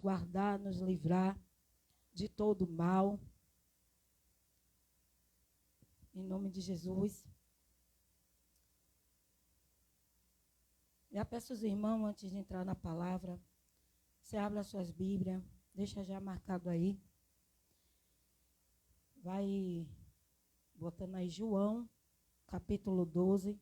guardar, nos livrar de todo mal. Em nome de Jesus. Já peço aos irmãos, antes de entrar na palavra, você abre as suas Bíblias, deixa já marcado aí. Vai botando aí João, capítulo 12.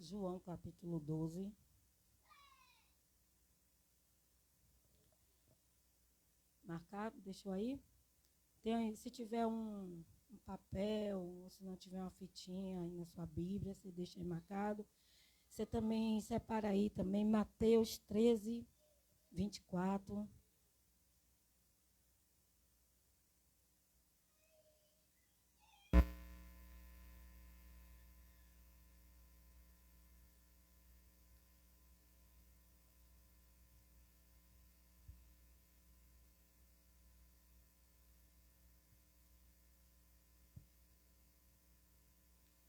João, capítulo 12. Marcado, deixou aí? Se tiver um papel, ou se não tiver uma fitinha aí na sua Bíblia, você deixa aí marcado. Você também separa aí também Mateus 13, 24.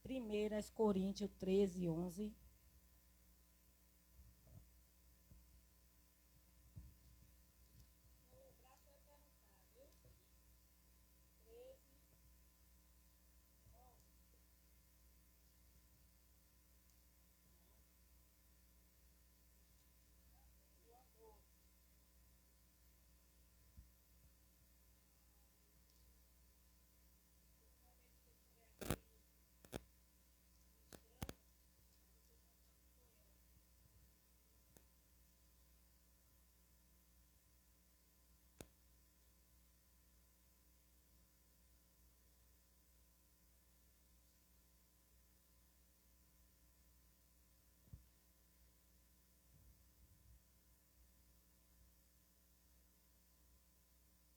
Primeiras Coríntios 13, 11.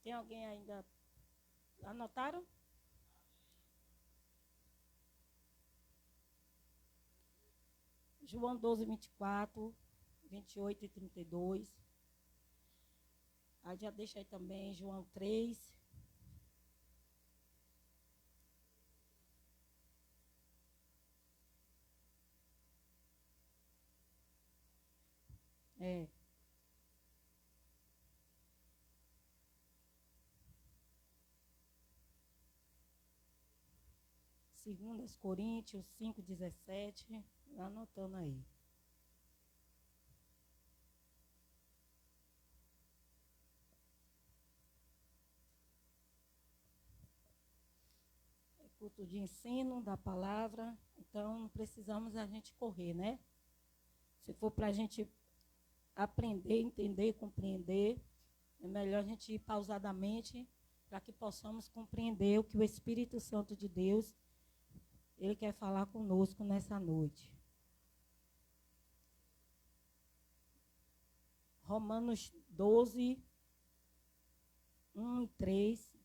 Tem alguém ainda? Anotaram? João 12, 24, 28 e 32. Aí já deixa aí também João 3. É. Segundas Coríntios 5, 17. Anotando aí. É culto de ensino da palavra. Então, não precisamos a gente correr, né? Se for para a gente aprender, entender, compreender, é melhor a gente ir pausadamente para que possamos compreender o que o Espírito Santo de Deus, ele quer falar conosco nessa noite. Romanos 12, 1 e 3.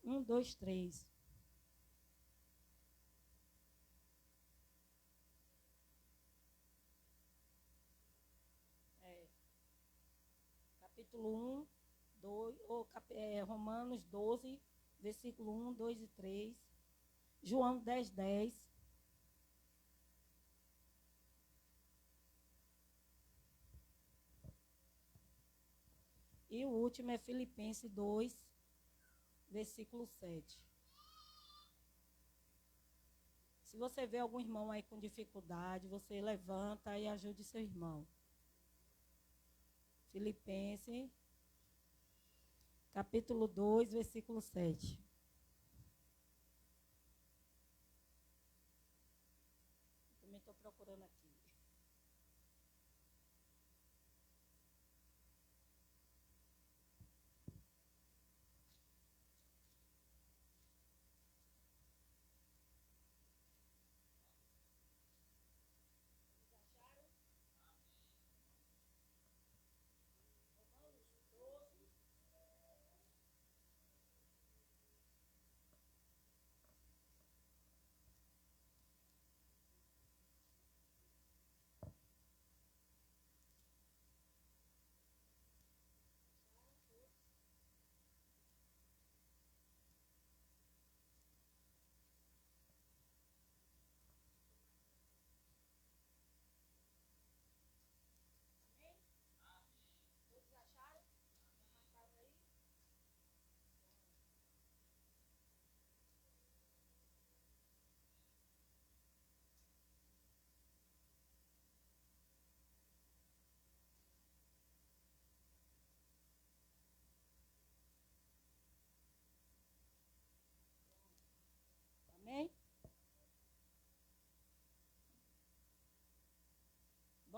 1, 2, 3. Capítulo 1, 2, Romanos 12, versículo 1, 2 e 3. João 10, 10. E o último é Filipenses 2, versículo 7. Se você vê algum irmão aí com dificuldade, você levanta e ajude seu irmão. Filipenses, capítulo 2, versículo 7. Também estou procurando aqui.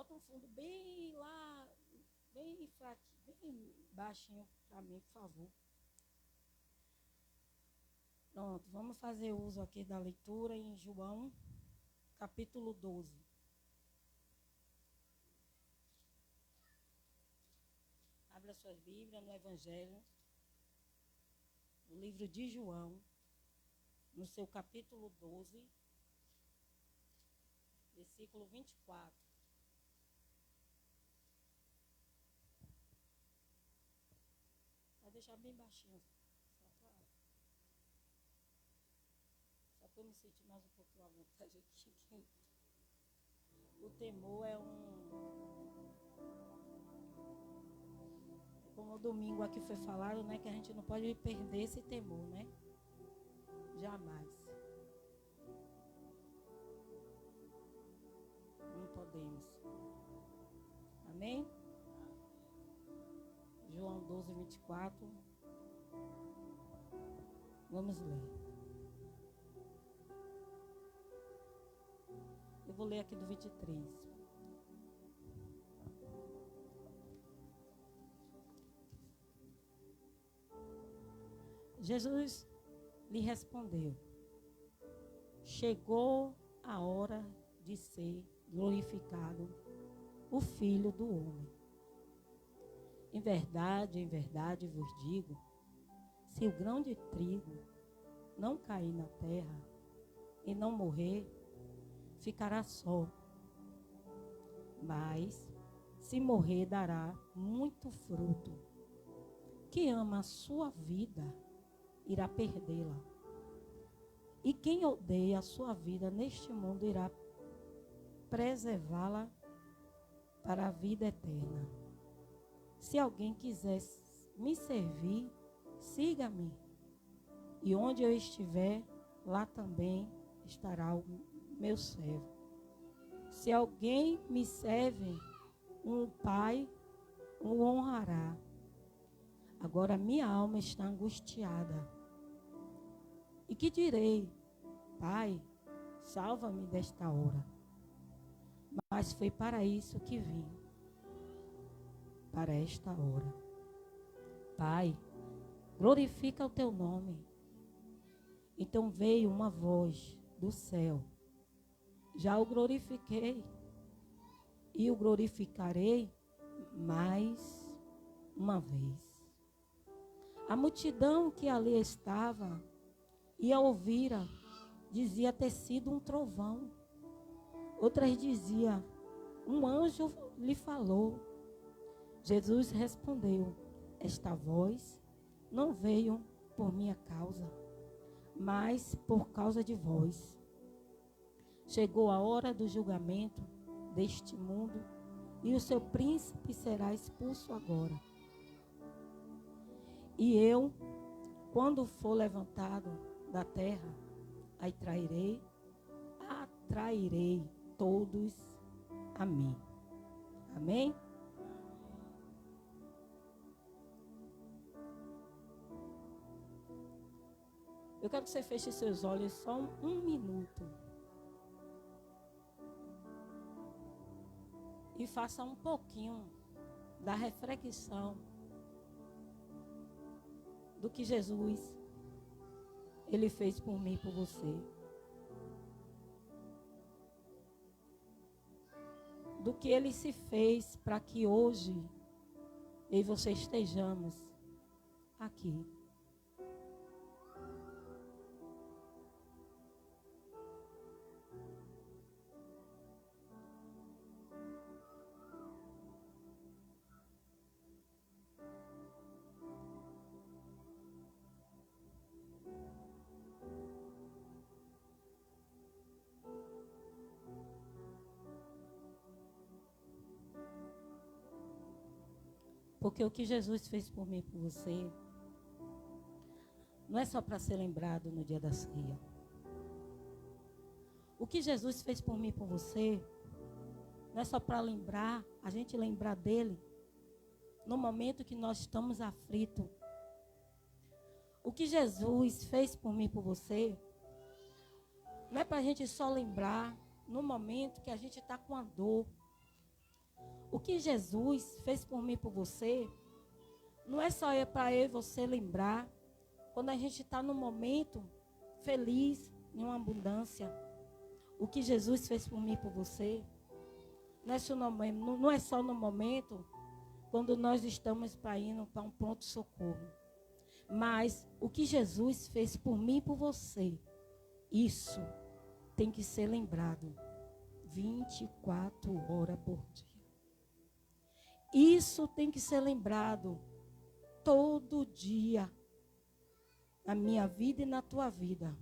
Bota um fundo bem lá, bem fraquinho, bem baixinho para mim, por favor. Pronto, vamos fazer uso aqui da leitura em João, capítulo 12. Abra suas Bíblias no Evangelho, no livro de João, no seu capítulo 12, versículo 24. Vai deixar bem baixinho, só para eu me sentir mais um pouquinho à vontade aqui. O temor é como o domingo aqui foi falado, né, que a gente não pode perder esse temor, né? Jamais. Não podemos. Amém? João 12, 24. Vamos ler. Eu vou ler aqui do 23. Jesus lhe respondeu: chegou a hora de ser glorificado o Filho do Homem. Em verdade vos digo, se o grão de trigo não cair na terra e não morrer, ficará só. Mas, se morrer, dará muito fruto. Quem ama a sua vida, irá perdê-la. E quem odeia a sua vida neste mundo, irá preservá-la para a vida eterna. Se alguém quiser me servir, siga-me. E onde eu estiver, lá também estará o meu servo. Se alguém me serve, um pai o honrará. Agora minha alma está angustiada. E que direi? Pai, salva-me desta hora. Mas foi para isso que vim. Para esta hora. Pai, glorifica o teu nome. Então veio uma voz do céu. Já o glorifiquei. E o glorificarei mais uma vez. A multidão que ali estava e a ouvira, dizia ter sido um trovão. Outras diziam, um anjo lhe falou. Jesus respondeu, esta voz não veio por minha causa, mas por causa de vós. Chegou a hora do julgamento deste mundo e o seu príncipe será expulso agora. E eu, quando for levantado da terra, atrairei todos a mim. Amém? Eu quero que você feche seus olhos só um minuto. E faça um pouquinho da reflexão do que Jesus, Ele fez por mim e por você. Do que Ele se fez para que hoje eu e você estejamos aqui. Porque o que Jesus fez por mim e por você não é só para ser lembrado no dia da ceia. O que Jesus fez por mim e por você não é só para lembrar, a gente lembrar dele no momento que nós estamos aflitos. O que Jesus fez por mim e por você não é para a gente só lembrar no momento que a gente está com a dor, O que Jesus fez por mim e por você, não é só para eu e você lembrar, quando a gente está num momento feliz, em uma abundância. O que Jesus fez por mim e por você, não é só no momento quando nós estamos indo para um pronto-socorro. Mas o que Jesus fez por mim e por você, isso tem que ser lembrado 24 horas por dia. Isso tem que ser lembrado todo dia, na minha vida e na tua vida.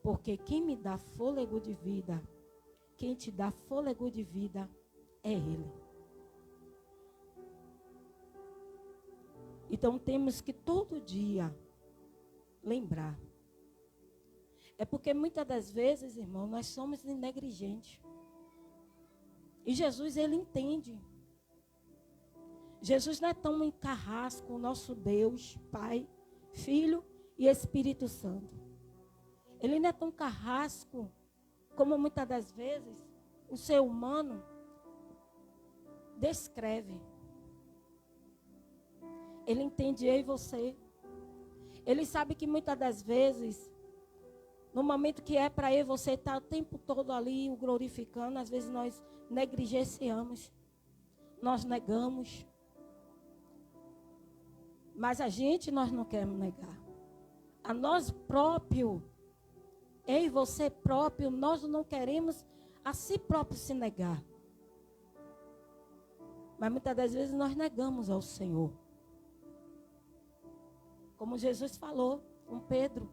Porque quem me dá fôlego de vida, quem te dá fôlego de vida é Ele. Então temos que todo dia lembrar. É porque muitas das vezes, irmão, nós somos negligentes. E Jesus, Ele entende. Jesus não é tão em carrasco, o nosso Deus, Pai, Filho e Espírito Santo. Ele não é tão carrasco como muitas das vezes o ser humano descreve. Ele entende eu e você. Ele sabe que muitas das vezes, no momento que é para eu e você estar o tempo todo ali o glorificando, às vezes nós negligenciamos, nós negamos. Mas nós não queremos negar. A nós próprio, eu e você próprio, nós não queremos a si próprio se negar. Mas muitas das vezes nós negamos ao Senhor. Como Jesus falou com Pedro,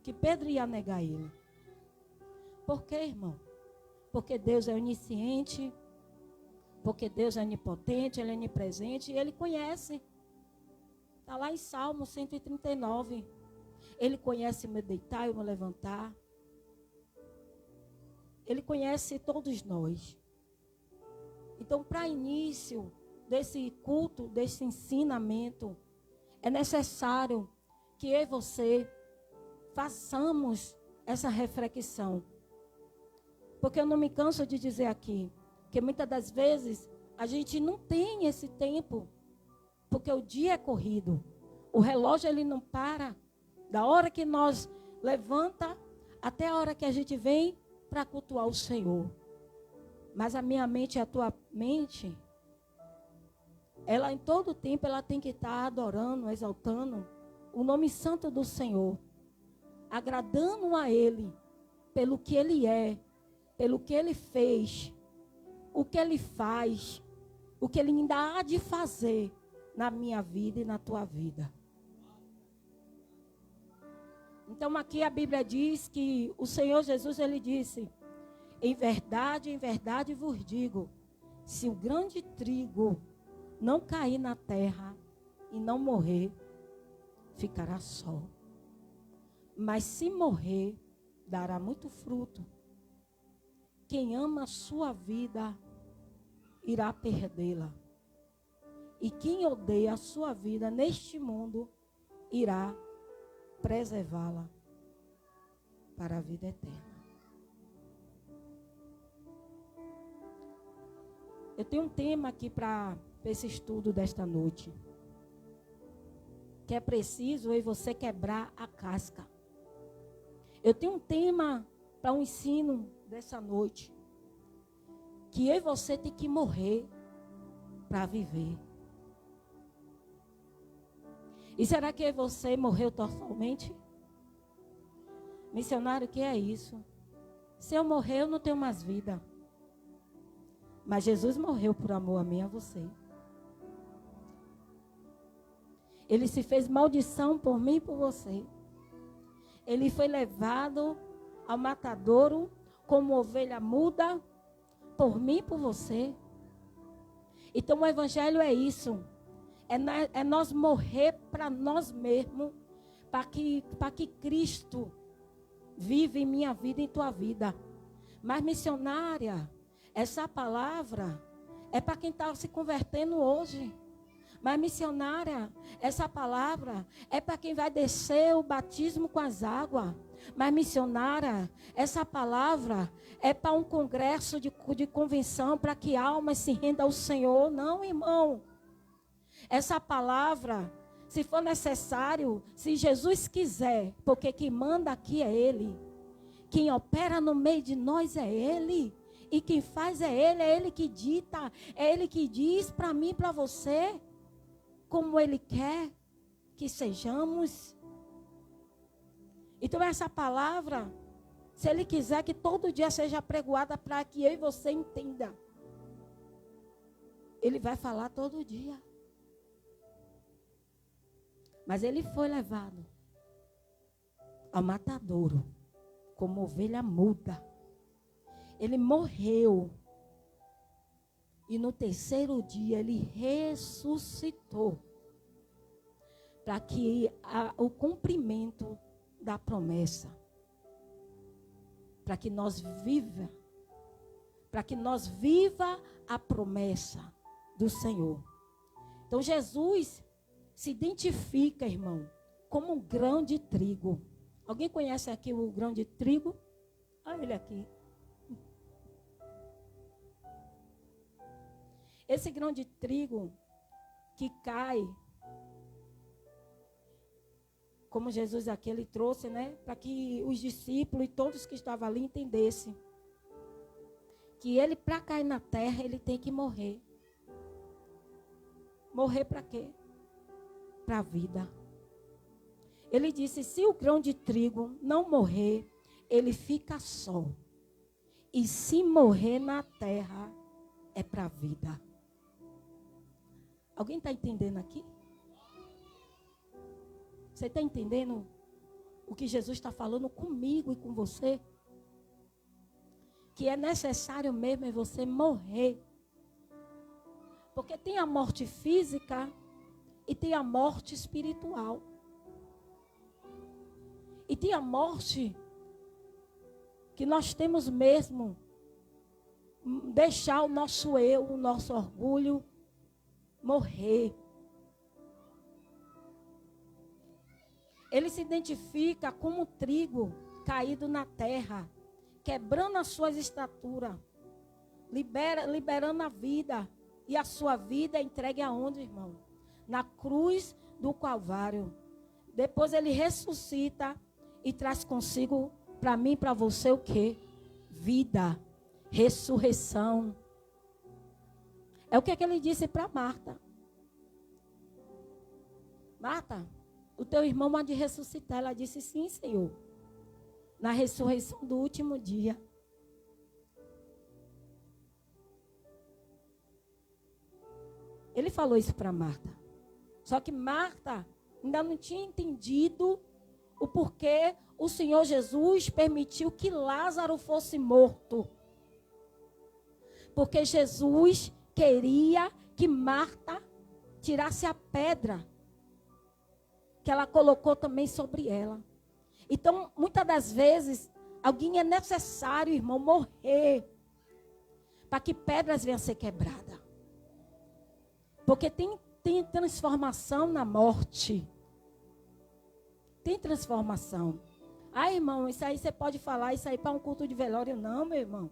que Pedro ia negar ele. Por quê, irmão? Porque Deus é onisciente, porque Deus é onipotente, Ele é onipresente e Ele conhece. Está lá em Salmo 139. Ele conhece o meu deitar e o meu levantar. Ele conhece todos nós. Então, para início desse culto, desse ensinamento, é necessário que eu e você façamos essa reflexão. Porque eu não me canso de dizer aqui, que muitas das vezes a gente não tem esse tempo, porque o dia é corrido. O relógio ele não para. Da hora que nós levanta até a hora que a gente vem para cultuar o Senhor. Mas a minha mente e a tua mente, ela em todo tempo ela tem que estar adorando, exaltando o nome santo do Senhor, agradando a Ele pelo que Ele é, pelo que Ele fez, o que Ele faz, o que Ele ainda há de fazer na minha vida e na tua vida. Então aqui a Bíblia diz que o Senhor Jesus, Ele disse: em verdade vos digo, se o grande trigo não cair na terra e não morrer, ficará só. Mas se morrer, dará muito fruto. Quem ama a sua vida, irá perdê-la. E quem odeia a sua vida neste mundo, irá preservá-la para a vida eterna. Eu tenho um tema aqui para esse estudo desta noite. Que é preciso eu e você quebrar a casca. Eu tenho um tema para um ensino dessa noite. Que eu e você tem que morrer para viver. E será que eu e você morreu totalmente? Missionário, o que é isso? Se eu morrer, eu não tenho mais vida. Mas Jesus morreu por amor a mim e a você. Ele se fez maldição por mim e por você. Ele foi levado ao matadouro como ovelha muda por mim e por você. Então o evangelho é isso. É nós morrer para nós mesmos, para que Cristo vive em minha vida e em tua vida. Mas missionária, essa palavra é para quem está se convertendo hoje. Mas missionária, essa palavra é para quem vai descer o batismo com as águas. Mas, missionária, essa palavra é para um congresso de convenção, para que almas se rendam ao Senhor. Não, irmão. Essa palavra, se for necessário, se Jesus quiser, porque quem manda aqui é Ele. Quem opera no meio de nós é Ele. E quem faz é Ele que dita, é Ele que diz para mim e para você, como Ele quer que sejamos. Então essa palavra, se Ele quiser que todo dia seja pregoada para que eu e você entenda, Ele vai falar todo dia. Mas Ele foi levado ao matadouro, como ovelha muda. Ele morreu. E no terceiro dia Ele ressuscitou. Para que o cumprimento da promessa. Para que nós viva a promessa do Senhor. Então Jesus se identifica, irmão, como um grão de trigo. Alguém conhece aqui o grão de trigo? Olha ele aqui. Esse grão de trigo que cai, como Jesus aqui ele trouxe, né? Para que os discípulos e todos que estavam ali entendessem. Que ele, para cair na terra, ele tem que morrer. Morrer para quê? Para a vida. Ele disse, se o grão de trigo não morrer, ele fica só. E se morrer na terra, é para a vida. Alguém está entendendo aqui? Você está entendendo o que Jesus está falando comigo e com você? Que é necessário mesmo é você morrer. Porque tem a morte física e tem a morte espiritual. E tem a morte que nós temos mesmo deixar o nosso eu, o nosso orgulho morrer. Ele se identifica como trigo caído na terra, quebrando as suas estaturas, liberando a vida. E a sua vida é entregue aonde, irmão? Na cruz do Calvário. Depois ele ressuscita e traz consigo para mim e para você o quê? Vida, ressurreição. É o que ele disse para Marta. Marta, o teu irmão há de ressuscitar. Ela disse, sim, Senhor. Na ressurreição do último dia. Ele falou isso para Marta. Só que Marta ainda não tinha entendido o porquê o Senhor Jesus permitiu que Lázaro fosse morto. Porque Jesus queria que Marta tirasse a pedra que ela colocou também sobre ela. Então, muitas das vezes, alguém é necessário, irmão, morrer para que pedras venham a ser quebradas. Porque tem transformação na morte. Tem transformação. Ah, irmão, isso aí você pode falar, isso aí para um culto de velório. Não, meu irmão.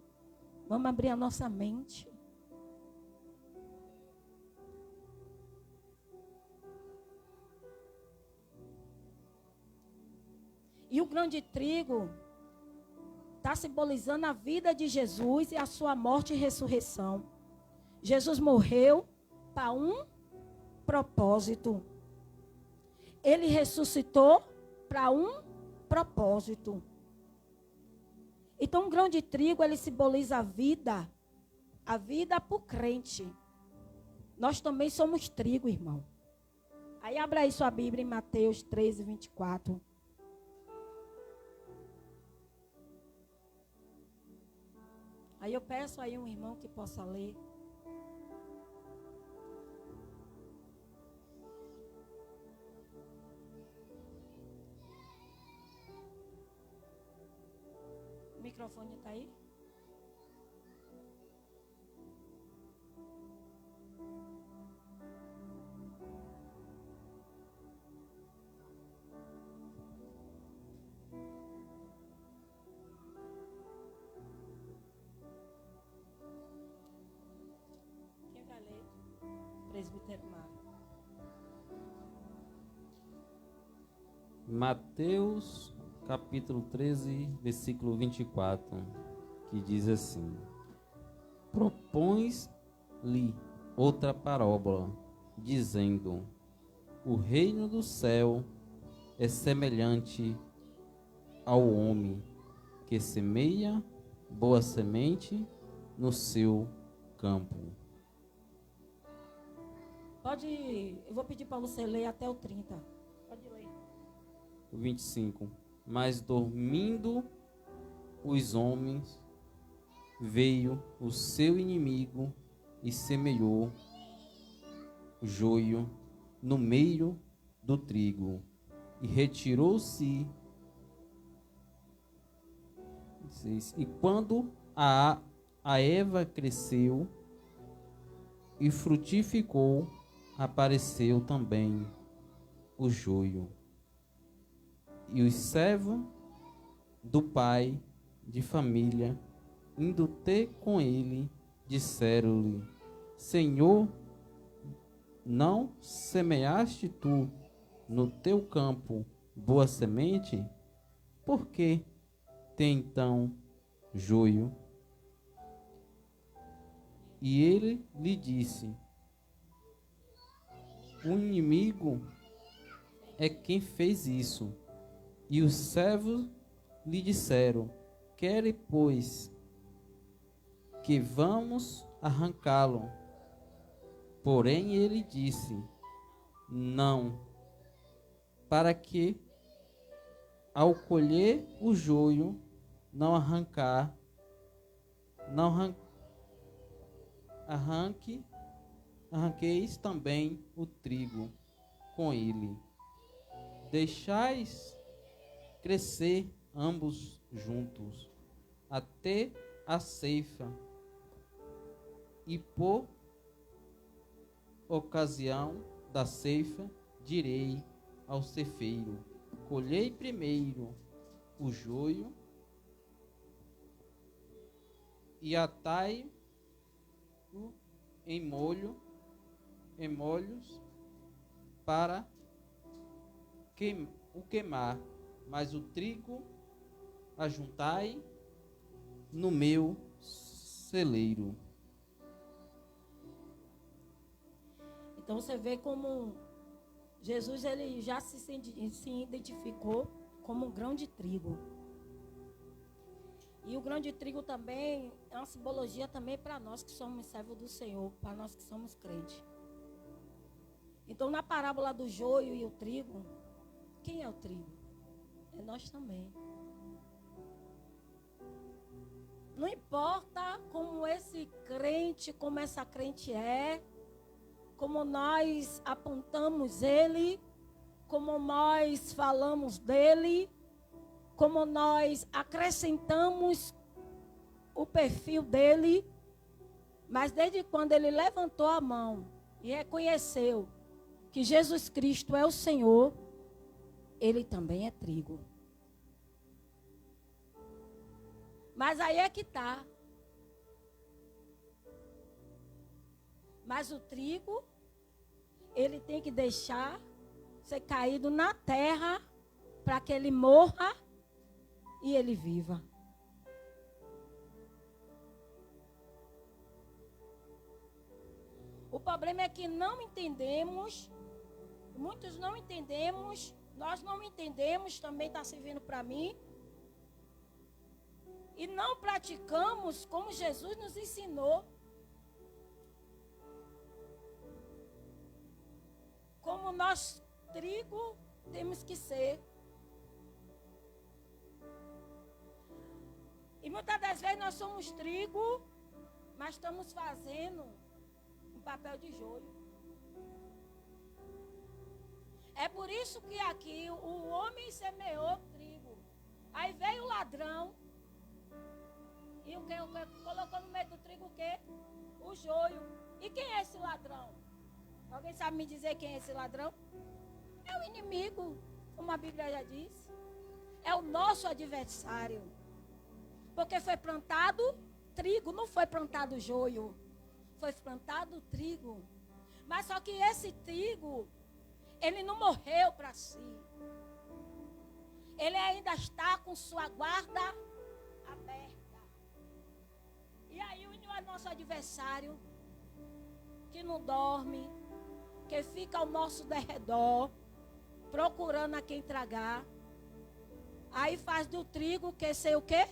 Vamos abrir a nossa mente. E o grão de trigo está simbolizando a vida de Jesus e a sua morte e ressurreição. Jesus morreu para um propósito. Ele ressuscitou para um propósito. Então, um grão de trigo, ele simboliza a vida para o crente. Nós também somos trigo, irmão. Aí, abra aí sua Bíblia em Mateus 13, 24. Aí eu peço aí um irmão que possa ler. O microfone está aí? presbítero Mário. Mateus, capítulo 13, versículo 24, que diz assim: Propões-lhe outra parábola, dizendo: O reino do céu é semelhante ao homem que semeia boa semente no seu campo. Eu vou pedir para você ler até o 30. Pode ler. O 25. Mas dormindo os homens, veio o seu inimigo e semeou o joio no meio do trigo, e retirou-se. E quando a erva cresceu e frutificou, apareceu também o joio. E os servos do pai de família, indo ter com ele, disseram-lhe: Senhor, não semeaste tu no teu campo boa semente? Por que tem então joio? E ele lhe disse: O inimigo é quem fez isso. E os servos lhe disseram: Quere, pois, que vamos arrancá-lo? Porém ele disse: Não, para que, ao colher o joio, não arranqueis também o trigo com ele. Deixais crescer ambos juntos, até a ceifa, e por ocasião da ceifa direi ao ceifeiro: colhei primeiro o joio e atai-o em molhos para o queimar, mas o trigo ajuntai no meu celeiro. Então você vê como Jesus ele já se identificou como um grão de trigo. E o grão de trigo também é uma simbologia também para nós que somos servos do Senhor, para nós que somos crentes. Então na parábola do joio e o trigo, quem é o trigo? É nós também. Não importa como esse crente, como essa crente é, como nós apontamos ele, como nós falamos dele, como nós acrescentamos o perfil dele, mas desde quando ele levantou a mão e reconheceu que Jesus Cristo é o Senhor, ele também é trigo. Mas aí é que está. Mas o trigo, ele tem que deixar ser caído na terra para que ele morra e ele viva. O problema é que não entendemos, muitos não entendemos, nós não entendemos, também está servindo para mim. E não praticamos como Jesus nos ensinou. Como nós, trigo, temos que ser. E muitas das vezes nós somos trigo, mas estamos fazendo um papel de joio. É por isso que aqui o homem semeou trigo. Aí veio o ladrão. E o que colocou no meio do trigo o quê? O joio. E quem é esse ladrão? Alguém sabe me dizer quem é esse ladrão? É o inimigo, como a Bíblia já diz. É o nosso adversário. Porque foi plantado trigo, não foi plantado joio. Foi plantado trigo. Mas só que esse trigo, ele não morreu para si. Ele ainda está com sua guarda aberta. E aí o nosso adversário, que não dorme, que fica ao nosso derredor, procurando a quem tragar. Aí faz do trigo, que sei o quê?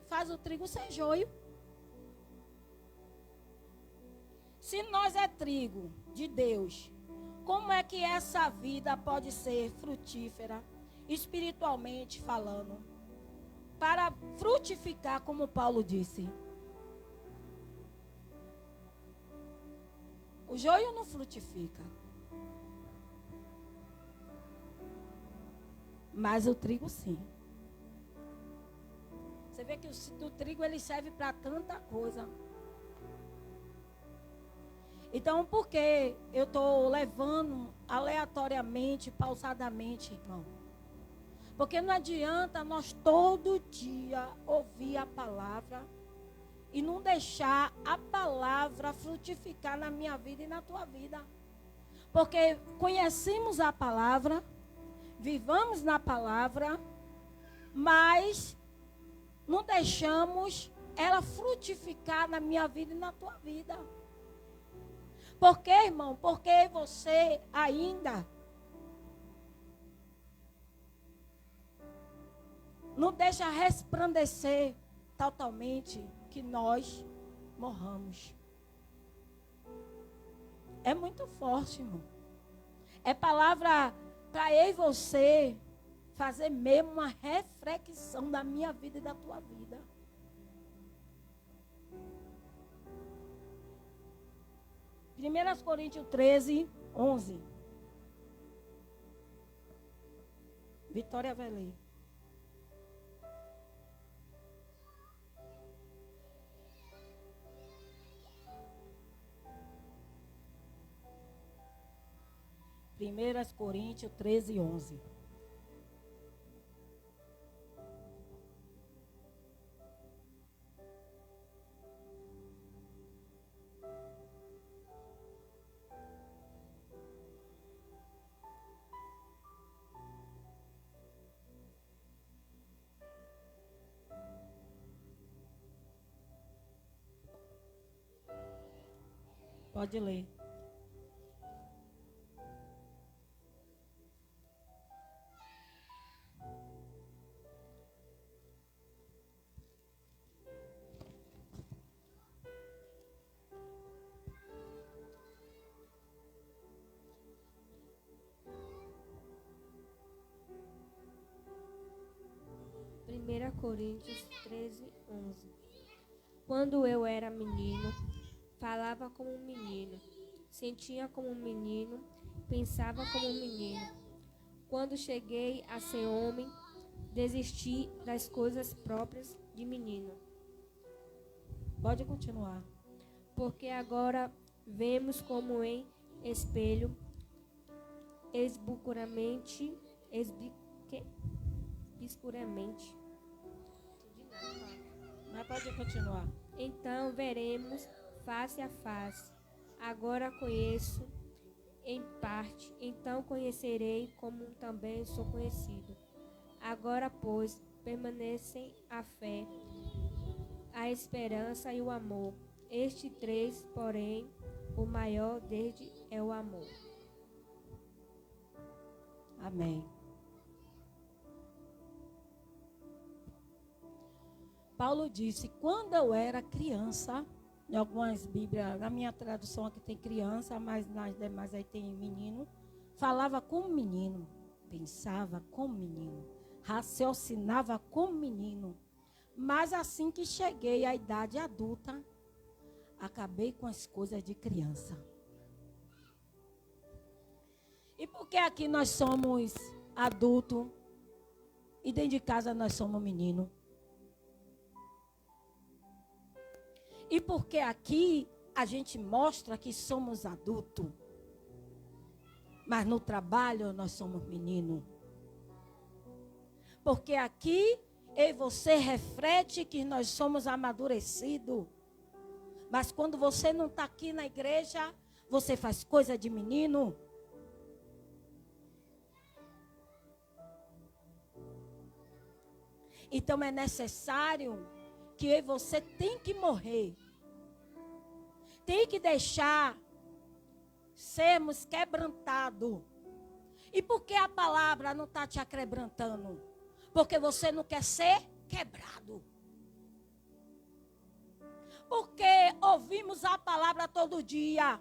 Faz o trigo ser joio. Se nós é trigo de Deus, como é que essa vida pode ser frutífera, espiritualmente falando, para frutificar, como Paulo disse? O joio não frutifica, mas o trigo sim. Você vê que o trigo ele serve para tanta coisa. Então, por que eu estou levando aleatoriamente, pausadamente, irmão? Porque não adianta nós todo dia ouvir a palavra e não deixar a palavra frutificar na minha vida e na tua vida. Porque conhecemos a palavra, vivamos na palavra, mas não deixamos ela frutificar na minha vida e na tua vida. Por quê, irmão? Porque você ainda não deixa resplandecer totalmente que nós morramos. É muito forte, irmão. É palavra para eu e você fazer mesmo uma reflexão da minha vida e da tua vida. Primeiras Coríntios 13, 11. Vitória vai ler. Primeiras Coríntios 13, 11. Pode ler. Primeira Coríntios 13, 11. Quando eu era menino, falava como um menino, sentia como um menino, pensava como um menino. Quando cheguei a ser homem, desisti das coisas próprias de menino. Pode continuar. Porque agora vemos como em espelho, escuramente. Mas pode continuar. Então veremos face a face. Agora conheço em parte, então conhecerei como também sou conhecido. Agora, pois, permanecem a fé, a esperança e o amor. Estes três, porém, o maior desde é o amor. Amém. Paulo disse, quando eu era criança, em algumas Bíblias, na minha tradução aqui tem criança, mas nas demais aí tem menino, falava como menino, pensava como menino, raciocinava como menino. Mas assim que cheguei à idade adulta, acabei com as coisas de criança. E por que aqui nós somos adultos e dentro de casa nós somos menino? E porque aqui a gente mostra que somos adultos, mas no trabalho nós somos menino. Porque aqui eu e você reflete que nós somos amadurecidos. Mas quando você não está aqui na igreja, você faz coisa de menino. Então é necessário que você tem que morrer. Tem que deixar sermos quebrantados. E por que a palavra não está te quebrantando? Porque você não quer ser quebrado. Porque ouvimos a palavra todo dia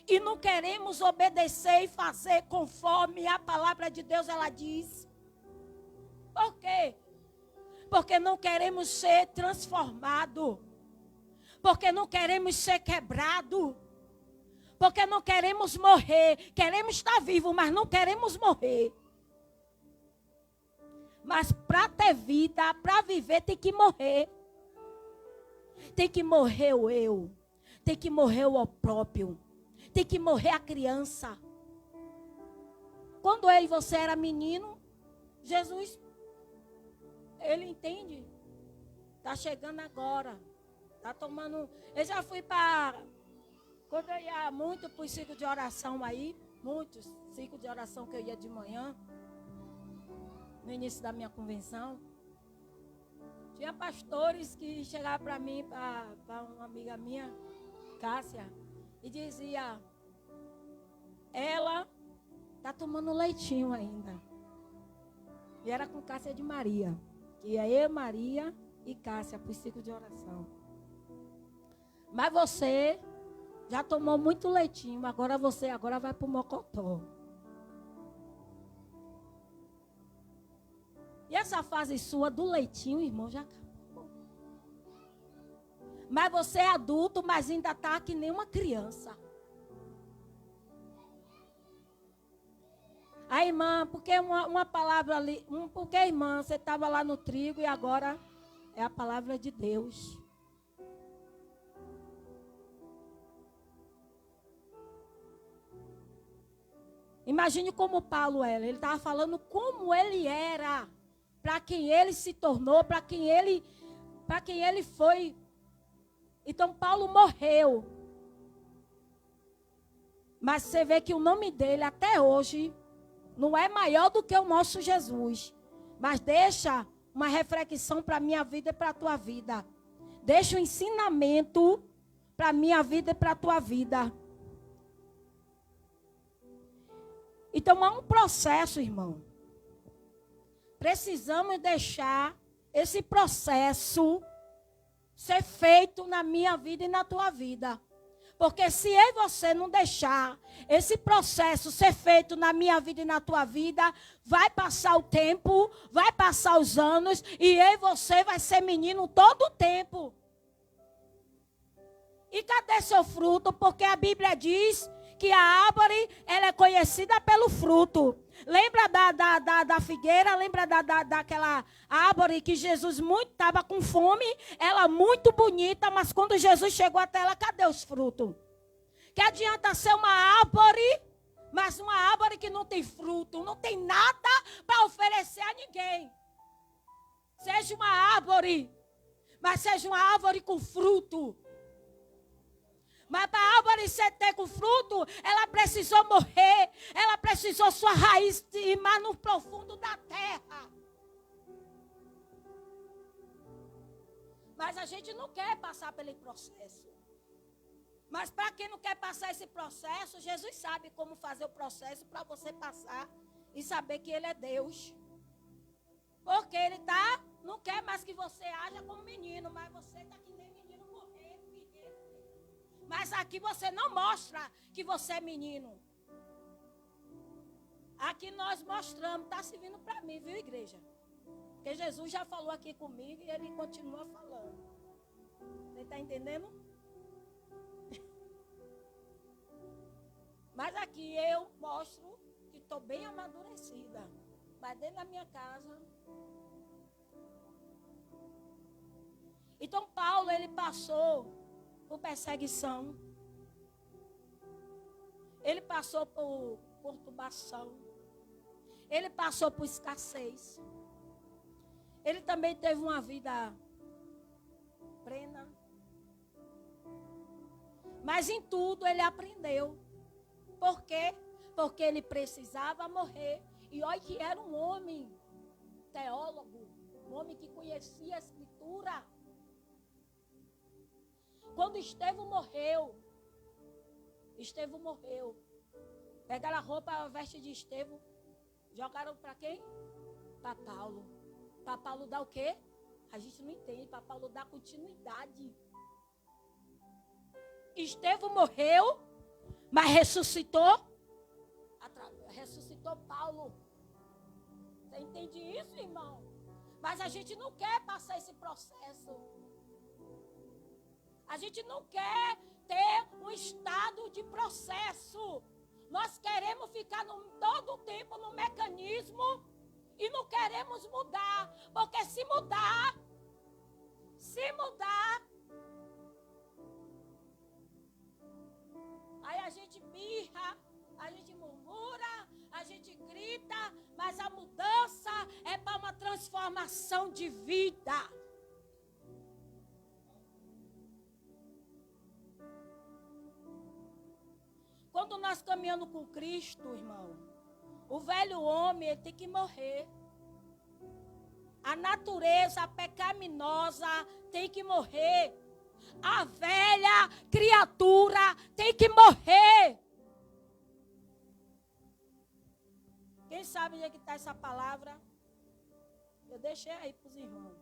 e não queremos obedecer e fazer conforme a palavra de Deus ela diz. Por quê? Porque não queremos ser transformados. Porque não queremos ser quebrados. Porque não queremos morrer. Queremos estar vivos, mas não queremos morrer. Mas para ter vida, para viver, tem que morrer. Tem que morrer o eu. Tem que morrer o próprio. Tem que morrer a criança. Quando eu e você era menino, Jesus, ele entende. Está chegando agora. Está tomando... Eu já fui para... Quando eu ia muito para os ciclos de oração aí, muitos ciclos de oração que eu ia de manhã, no início da minha convenção, tinha pastores que chegavam para mim, para uma amiga minha, Cássia, e dizia, ela está tomando leitinho ainda. E era com Cássia de Maria, que ia eu, Maria e Cássia para o ciclo de oração. Mas você já tomou muito leitinho, agora vai para o mocotó. E essa fase sua do leitinho, irmão, já acabou. Mas você é adulto, mas ainda está que nem uma criança. Aí, irmã, porque uma palavra ali, porque, irmã, você estava lá no trigo e agora é a palavra de Deus. Imagine como Paulo era. Ele estava falando como ele era, para quem ele se tornou, para quem ele foi. Então Paulo morreu. Mas você vê que o nome dele até hoje não é maior do que o nosso Jesus. Mas deixa uma reflexão para a minha vida e para a tua vida. Deixa um ensinamento para a minha vida e para a tua vida. Então há um processo, irmão. Precisamos deixar esse processo ser feito na minha vida e na tua vida. Porque se eu e você não deixar esse processo ser feito na minha vida e na tua vida, vai passar o tempo, vai passar os anos, e eu e você vai ser menino todo o tempo. E cadê seu fruto? Porque a Bíblia diz que a árvore ela é conhecida pelo fruto. Lembra da figueira? Lembra daquela árvore que Jesus muito estava com fome? Ela muito bonita, mas quando Jesus chegou até ela, cadê os frutos? Que adianta ser uma árvore, mas uma árvore que não tem fruto, não tem nada para oferecer a ninguém. Seja uma árvore, mas seja uma árvore com fruto. Mas para a árvore ter com fruto, ela precisou morrer. Ela precisou sua raiz ir mais no profundo da terra. Mas a gente não quer passar pelo processo. Mas para quem não quer passar esse processo, Jesus sabe como fazer o processo para você passar e saber que Ele é Deus. Porque Ele não quer mais que você haja como menino, mas você está que nem menino morrer. Mas aqui você não mostra que você é menino. Aqui nós mostramos, está servindo para mim, viu, igreja? Porque Jesus já falou aqui comigo e Ele continua falando. Você está entendendo? Mas aqui eu mostro que estou bem amadurecida. Mas dentro da minha casa. Então Paulo, ele passou por perseguição. Ele passou por perturbação. Ele passou por escassez. Ele também teve uma vida plena. Mas em tudo ele aprendeu. Por quê? Porque ele precisava morrer. E olha que era um homem teólogo, um homem que conhecia a Escritura. Quando Estevão morreu, pegaram a roupa, a veste de Estevão, jogaram para quem? Para Paulo. Para Paulo dar o quê? A gente não entende. Para Paulo dar continuidade. Estevão morreu, mas ressuscitou. Ressuscitou Paulo. Você entende isso, irmão? Mas a gente não quer passar esse processo. A gente não quer ter um estado de processo. Nós queremos ficar todo o tempo no mecanismo e não queremos mudar. Porque se mudar, aí a gente birra, a gente murmura, a gente grita, mas a mudança é para uma transformação de vida. Quando nós caminhamos com Cristo, irmão, o velho homem ele tem que morrer. A natureza pecaminosa tem que morrer. A velha criatura tem que morrer. Quem sabe onde é que está essa palavra? Eu deixei aí para os irmãos.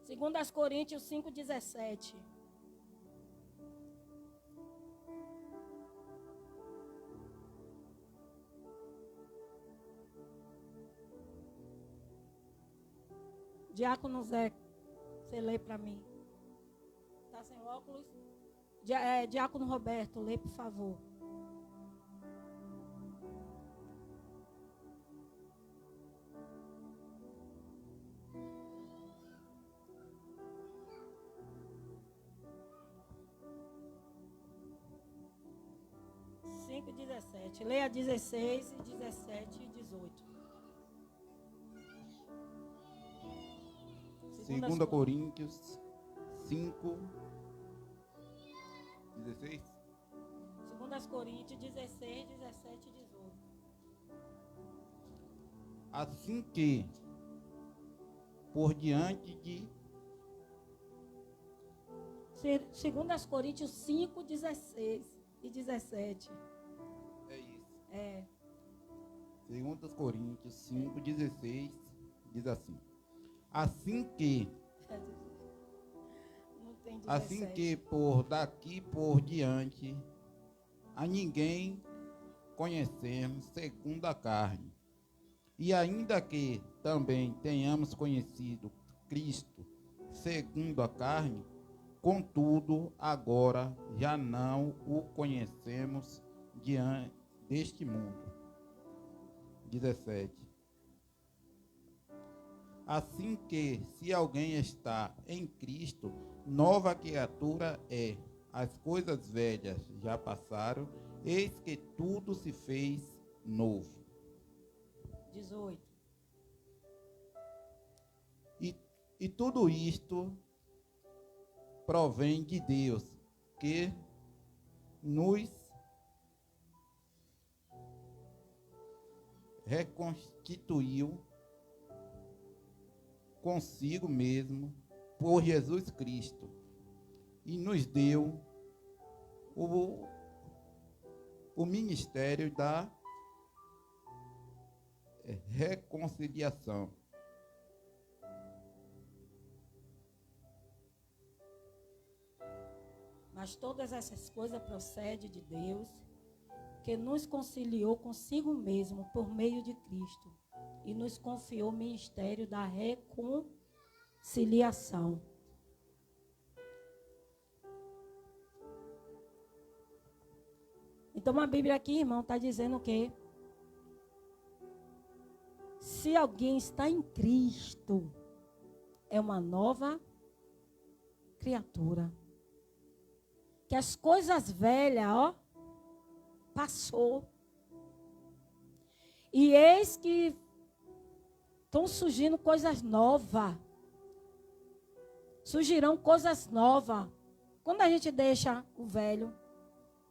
Segundo as Coríntios 5:17. Diácono Zé, você lê para mim. Está sem óculos? Diácono Roberto, lê por favor. Leia 16, 17 e 18. 2 Coríntios 5, 16. 2 Coríntios 16, 17 e 18. Assim que, por diante de... 2 Coríntios 5, 16 e 17. É isso. É. 2 Coríntios 5, 16, diz assim. Assim que por daqui por diante a ninguém conhecemos segundo a carne. E ainda que também tenhamos conhecido Cristo segundo a carne, contudo agora já não o conhecemos diante deste mundo. 17. Assim que, se alguém está em Cristo, nova criatura é. As coisas velhas já passaram, eis que tudo se fez novo. 18. E tudo isto provém de Deus, que nos reconstituiu consigo mesmo por Jesus Cristo e nos deu o ministério da reconciliação. Mas todas essas coisas procedem de Deus, que nos conciliou consigo mesmo por meio de Cristo e nos confiou o ministério da reconciliação. Então a Bíblia aqui, irmão, está dizendo que se alguém está em Cristo, é uma nova criatura. Que as coisas velhas, ó, passou. E eis que estão surgindo coisas novas. Surgirão coisas novas. Quando a gente deixa o velho,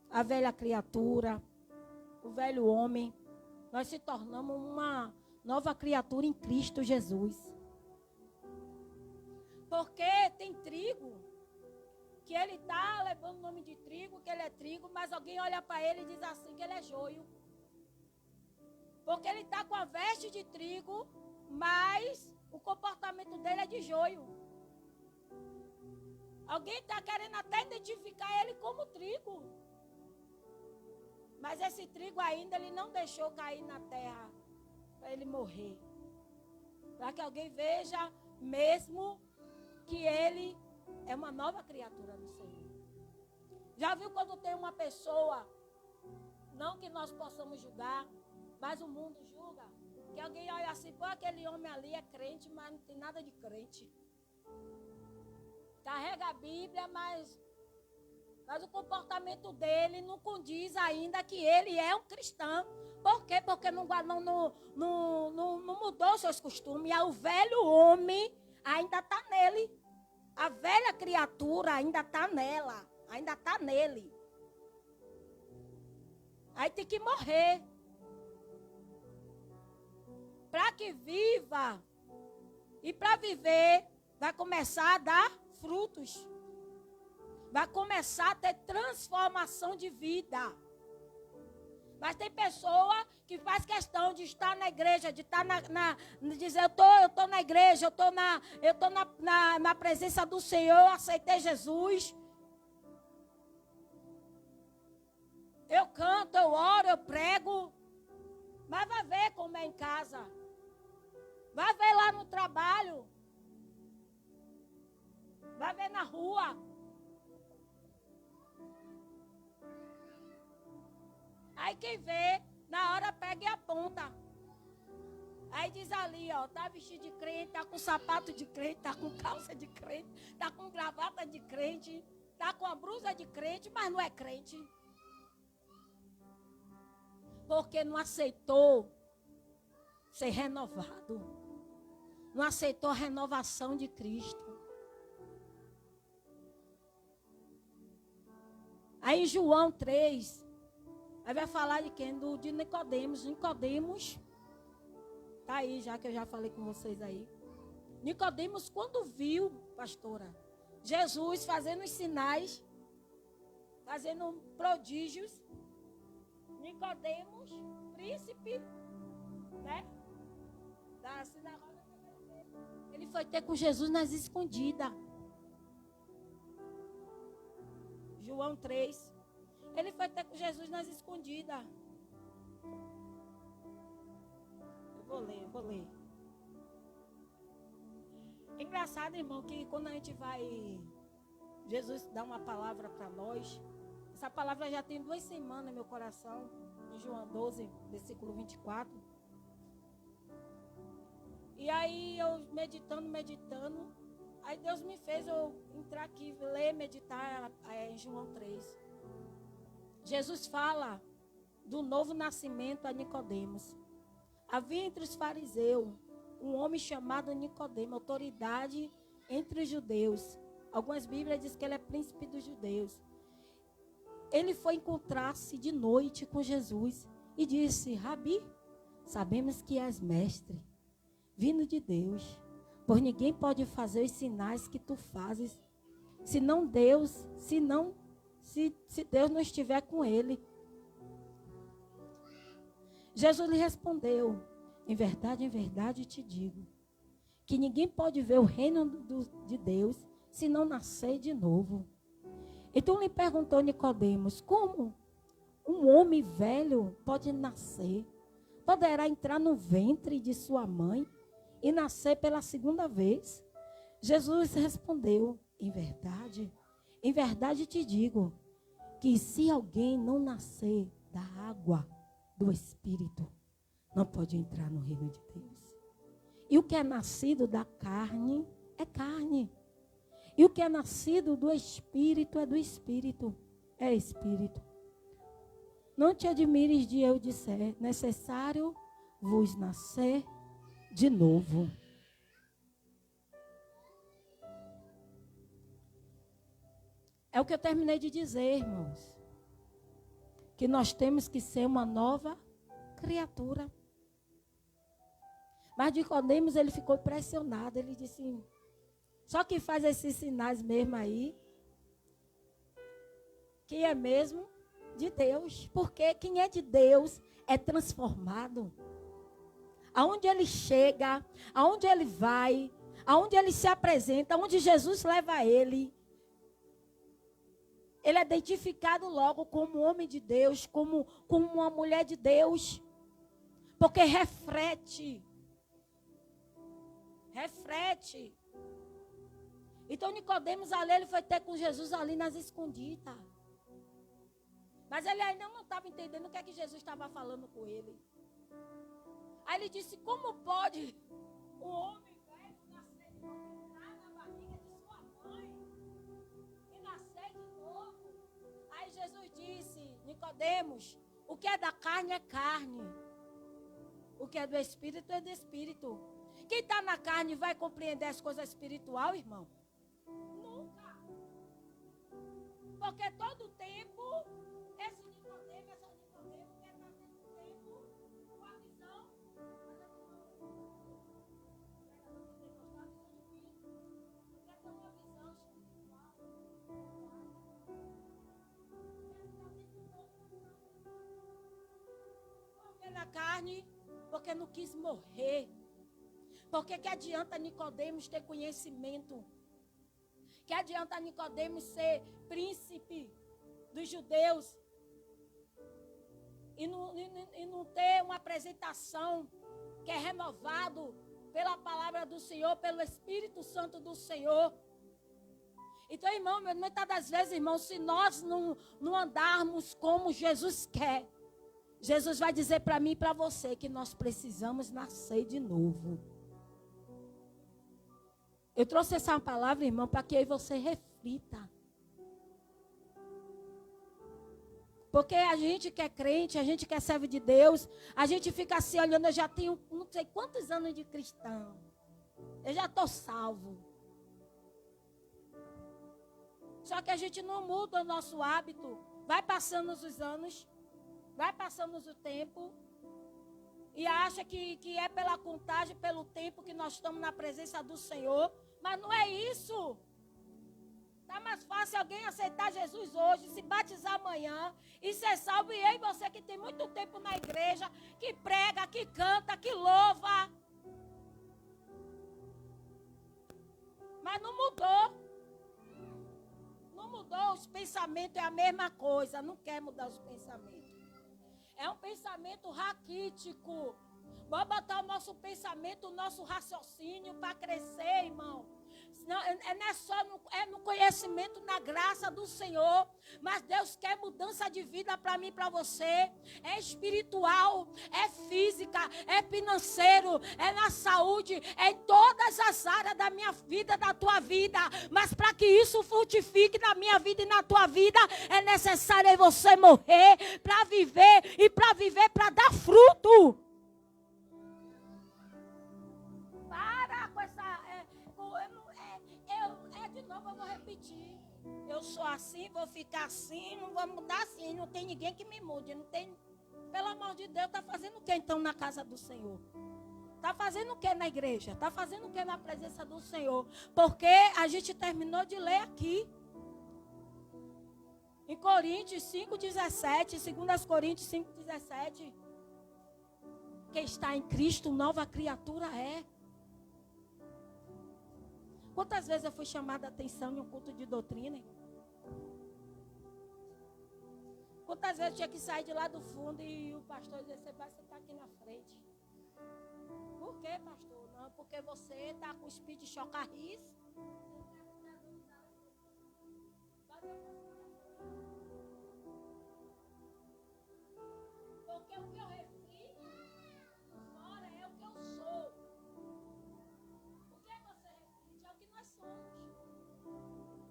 a velha criatura, o velho homem, nós se tornamos uma nova criatura em Cristo Jesus. Porque tem trigo, que ele está levando o nome de trigo, que ele é trigo, mas alguém olha para ele e diz assim que ele é joio. Porque ele está com a veste de trigo, mas o comportamento dele é de joio. Alguém está querendo até identificar ele como trigo. Mas esse trigo ainda ele não deixou cair na terra para ele morrer. Para que alguém veja mesmo que ele é uma nova criatura do Senhor. Já viu quando tem uma pessoa, não que nós possamos julgar, mas o mundo julga, que alguém olha assim, pô, aquele homem ali é crente, mas não tem nada de crente. Carrega a Bíblia, mas o comportamento dele não condiz ainda que ele é um cristão. Por quê? Porque não mudou seus costumes. E o velho homem ainda está nele. A velha criatura ainda está nela. Ainda está nele. Aí tem que morrer. Para que viva. E para viver, vai começar a dar frutos. Vai começar a ter transformação de vida. Mas tem pessoa que faz questão de estar na igreja, de estar de dizer, eu tô na igreja, eu tô na presença do Senhor, eu aceitei Jesus. Eu canto, eu oro, eu prego. Mas vai ver como é em casa. Vai ver lá no trabalho. Vai ver na rua. Aí quem vê, na hora pega e aponta. Aí diz ali, ó, tá vestido de crente, tá com sapato de crente, tá com calça de crente, tá com gravata de crente, tá com a blusa de crente, mas não é crente. Porque não aceitou ser renovado. Não aceitou a renovação de Cristo. Aí em João 3, aí vai falar de quem? De Nicodemos. Nicodemos, tá aí já que eu já falei com vocês aí. Nicodemos, quando viu, pastora, Jesus fazendo os sinais, fazendo prodígios, Nicodemos, príncipe, né, da sinagoga, ele foi ter com Jesus nas escondidas. João 3. Ele foi ter com Jesus nas escondidas. Eu vou ler. É engraçado, irmão, que quando a gente vai, Jesus dá uma palavra para nós. Essa palavra já tem 2 semanas no meu coração. Em João 12, versículo 24. E aí eu meditando. Aí Deus me fez eu entrar aqui, ler, meditar em João 3. Jesus fala do novo nascimento a Nicodemos. Havia entre os fariseus um homem chamado Nicodemos, autoridade entre os judeus. Algumas Bíblias dizem que ele é príncipe dos judeus. Ele foi encontrar-se de noite com Jesus e disse, Rabi, sabemos que és mestre, vindo de Deus, pois ninguém pode fazer os sinais que tu fazes, se Deus não estiver com ele. Jesus lhe respondeu, em verdade te digo, que ninguém pode ver o reino de Deus se não nascer de novo. Então lhe perguntou Nicodemos, como um homem velho pode nascer? Poderá entrar no ventre de sua mãe e nascer pela segunda vez? Jesus respondeu, em verdade te digo, que se alguém não nascer da água do Espírito, não pode entrar no reino de Deus. E o que é nascido da carne é carne. E o que é nascido do Espírito é do Espírito. É Espírito. Não te admires de eu disser, necessário vos nascer de novo. É o que eu terminei de dizer, irmãos. Que nós temos que ser uma nova criatura. Mas Nicodemos, ele ficou impressionado. Ele disse, só que faz esses sinais mesmo aí, que é mesmo de Deus. Porque quem é de Deus é transformado. Aonde ele chega, aonde ele vai, aonde ele se apresenta, aonde Jesus leva ele é identificado logo como homem de Deus, como uma mulher de Deus. Porque reflete. Então Nicodemos ali, ele foi ter com Jesus ali nas escondidas. Mas ele ainda não estava entendendo o que é que Jesus estava falando com ele. Aí ele disse, como pode um homem velho nascer de novo, entrar na barriga de sua mãe e nascer de novo? Aí Jesus disse, Nicodemos, o que é da carne é carne. O que é do espírito é do espírito. Quem está na carne vai compreender as coisas espirituais, irmão? Nunca. Porque todo tempo, esse Nicodemo, quer estar tendo tempo com a visão. Quer ter uma visão espiritual. Porque na carne, porque não quis morrer. Porque que adianta Nicodemos ter conhecimento? Que adianta Nicodemos ser príncipe dos judeus e não ter uma apresentação que é renovado pela palavra do Senhor, pelo Espírito Santo do Senhor? Então, irmão, muitas das vezes, irmão, se nós não andarmos como Jesus quer, Jesus vai dizer para mim e para você que nós precisamos nascer de novo. Eu trouxe essa palavra, irmão, para que aí você reflita. Porque a gente que é crente, a gente que é servo de Deus, a gente fica assim olhando, eu já tenho não sei quantos anos de cristão. Eu já estou salvo. Só que a gente não muda o nosso hábito. Vai passando os anos, vai passando o tempo. E acha que é pela contagem, pelo tempo que nós estamos na presença do Senhor. Mas não é isso. Está mais fácil alguém aceitar Jesus hoje, se batizar amanhã e ser salvo. E eu e você que tem muito tempo na igreja, que prega, que canta, que louva. Mas não mudou. Não mudou. Os pensamentos é a mesma coisa. Não quer mudar os pensamentos. É um pensamento raquítico. Vamos botar o nosso pensamento, o nosso raciocínio para crescer, irmão. Não é só no conhecimento, na graça do Senhor. Mas Deus quer mudança de vida para mim e para você. É espiritual, é física, é financeiro, é na saúde, é em todas as áreas da minha vida, da tua vida. Mas para que isso frutifique na minha vida e na tua vida, é necessário você morrer para viver e para viver para dar fruto. De novo eu vou repetir. Eu sou assim, vou ficar assim, não vou mudar assim. Não tem ninguém que me mude. Não tem. Pelo amor de Deus, está fazendo o que então na casa do Senhor? Está fazendo o que na igreja? Está fazendo o que na presença do Senhor? Porque a gente terminou de ler aqui. Em Coríntios 5,17, 2 Coríntios 5,17. Quem está em Cristo, nova criatura é. Quantas vezes eu fui chamada a atenção em um culto de doutrina? Quantas vezes eu tinha que sair de lá do fundo e o pastor dizia, você vai sentar aqui na frente. Por quê, pastor? Não, porque você está com o espírito de chocarris. Porque o que eu reflito fora é o que eu sou.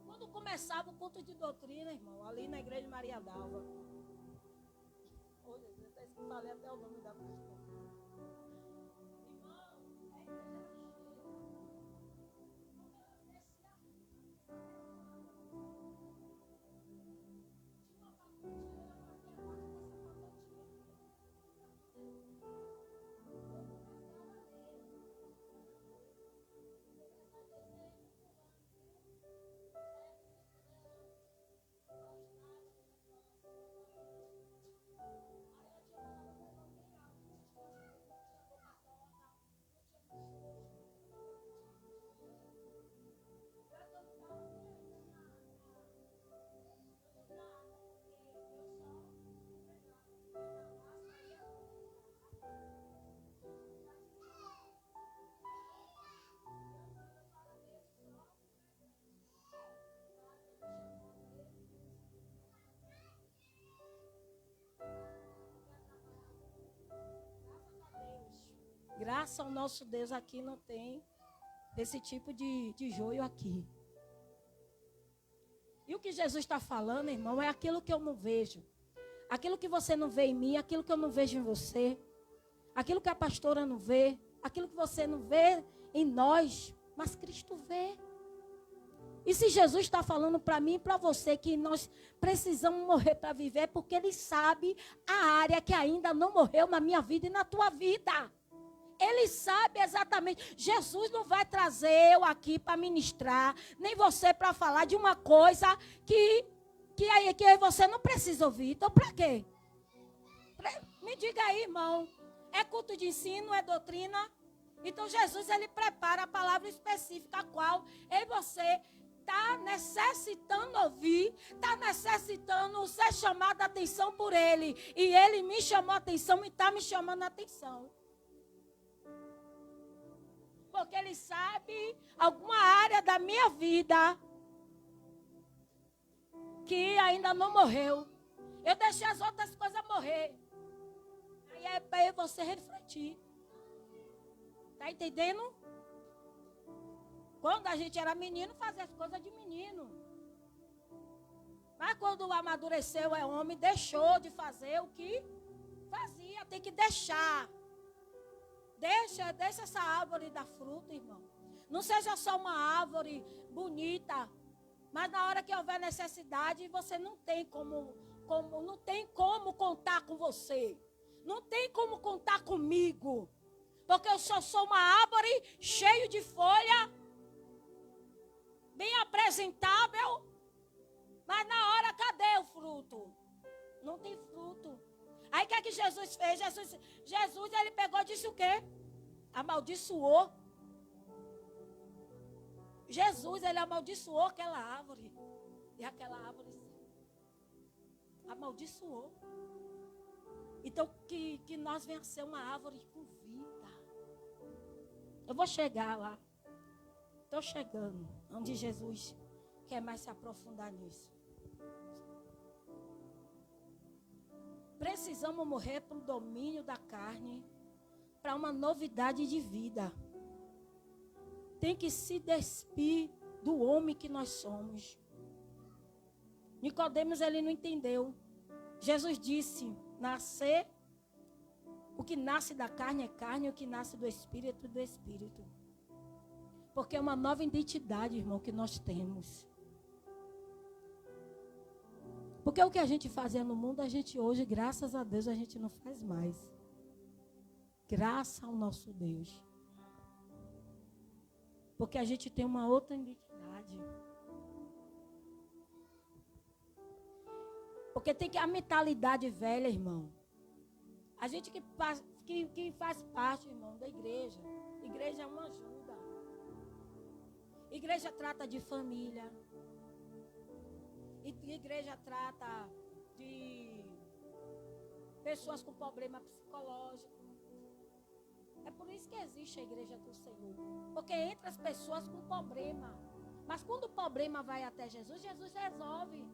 Quando começava o culto de doutrina, irmão, ali na igreja de Maria Dalva. Oh, Jesus, até falei até o nome da pastora. Irmão, a igreja era cheia. graças ao nosso Deus, aqui não tem esse tipo de joio aqui. E o que Jesus está falando, irmão, é aquilo que eu não vejo. Aquilo que você não vê em mim, aquilo que eu não vejo em você. Aquilo que a pastora não vê, aquilo que você não vê em nós, mas Cristo vê. E se Jesus está falando para mim e para você que nós precisamos morrer para viver, porque Ele sabe a área que ainda não morreu na minha vida e na tua vida. Ele sabe exatamente. Jesus não vai trazer eu aqui para ministrar, nem você para falar de uma coisa que você não precisa ouvir. Então, para quê? Me diga aí, irmão. É culto de ensino, é doutrina? Então, Jesus, Ele prepara a palavra específica, a qual eu e você está necessitando ouvir, está necessitando ser chamado a atenção por Ele. E Ele me chamou a atenção e está me chamando a atenção. Porque Ele sabe alguma área da minha vida que ainda não morreu. Eu deixei as outras coisas morrer. Aí é para você refletir. Está entendendo? Quando a gente era menino, fazia as coisas de menino. Mas quando amadureceu, é homem, deixou de fazer o que fazia. Tem que deixar. Deixa essa árvore dar fruto, irmão. Não seja só uma árvore bonita, mas na hora que houver necessidade, você não tem como contar com você. Não tem como contar comigo. Porque eu só sou uma árvore cheia de folha, bem apresentável, mas na hora, cadê o fruto? Não tem fruto. Aí o que é que Jesus fez? Jesus, ele pegou e disse o quê? Amaldiçoou. Jesus, ele amaldiçoou aquela árvore. E aquela árvore amaldiçoou. Então, que nós venhamos ser uma árvore com vida. Eu vou chegar lá. Estou chegando. Onde Jesus quer mais se aprofundar nisso. Precisamos morrer para o domínio da carne, para uma novidade de vida. Tem que se despir do homem que nós somos. Nicodemos, ele não entendeu. Jesus disse, o que nasce da carne é carne, o que nasce do espírito é do espírito. Porque é uma nova identidade, irmão, que nós temos. Porque o que a gente fazia no mundo, a gente hoje, graças a Deus, a gente não faz mais. Graças ao nosso Deus. Porque a gente tem uma outra identidade. Porque tem que a mentalidade velha, irmão. A gente que faz parte, irmão, da igreja. Igreja é uma ajuda. Igreja trata de família. Igreja trata de pessoas com problema psicológico. É por isso que existe a igreja do Senhor. Porque entra as pessoas com problema. Mas quando o problema vai até Jesus, Jesus resolve.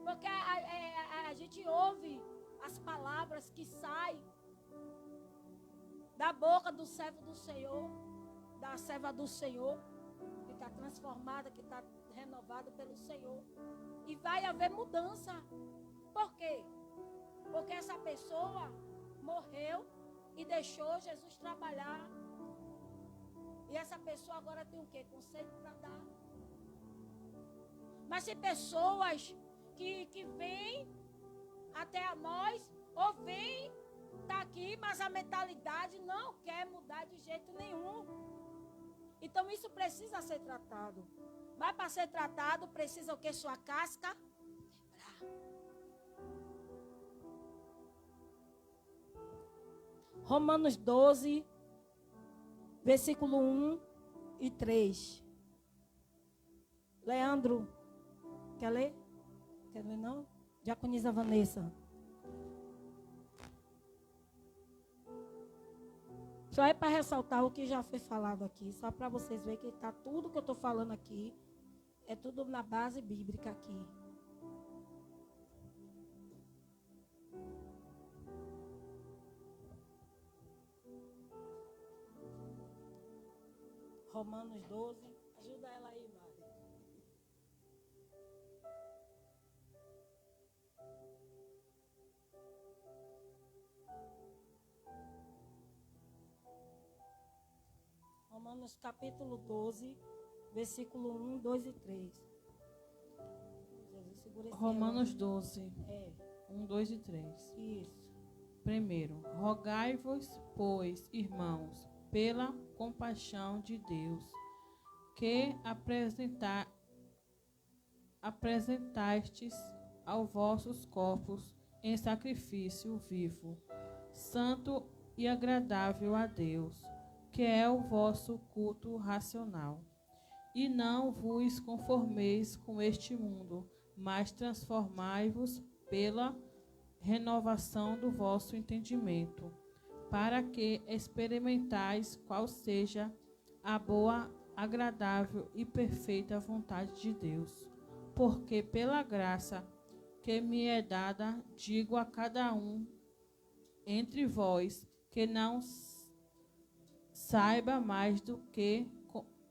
Porque a gente ouve as palavras que saem da boca do servo do Senhor, da serva do Senhor, que está transformada, que está renovada pelo Senhor. E vai haver mudança. Por quê? Porque essa pessoa morreu e deixou Jesus trabalhar. E essa pessoa agora tem o quê? Conselho para dar. Mas tem pessoas que vêm até a nós, ou vêm, está aqui, mas a mentalidade não quer mudar de jeito nenhum. Então isso precisa ser tratado. Mas para ser tratado, precisa o quê? Sua casca quebrar. Romanos 12, versículo 1 e 3. Leandro, quer ler? Quer ler não? Diaconisa Vanessa. Só é para ressaltar o que já foi falado aqui, só para vocês verem que está tudo que eu estou falando aqui, é tudo na base bíblica aqui. Romanos 12. Ajuda ela aí, Mari. Romanos capítulo 12, versículo 1, 2 e 3. Jesus, segura esse Romanos relógio. 12, É, 1, 2 e 3. isso. Primeiro, rogai-vos, pois, irmãos, pela compaixão de Deus, que apresentastes aos vossos corpos em sacrifício vivo, santo e agradável a Deus, que é o vosso culto racional. E não vos conformeis com este mundo, mas transformai-vos pela renovação do vosso entendimento, para que experimentais qual seja a boa, agradável e perfeita vontade de Deus. Porque pela graça que me é dada, digo a cada um entre vós que não saiba mais do que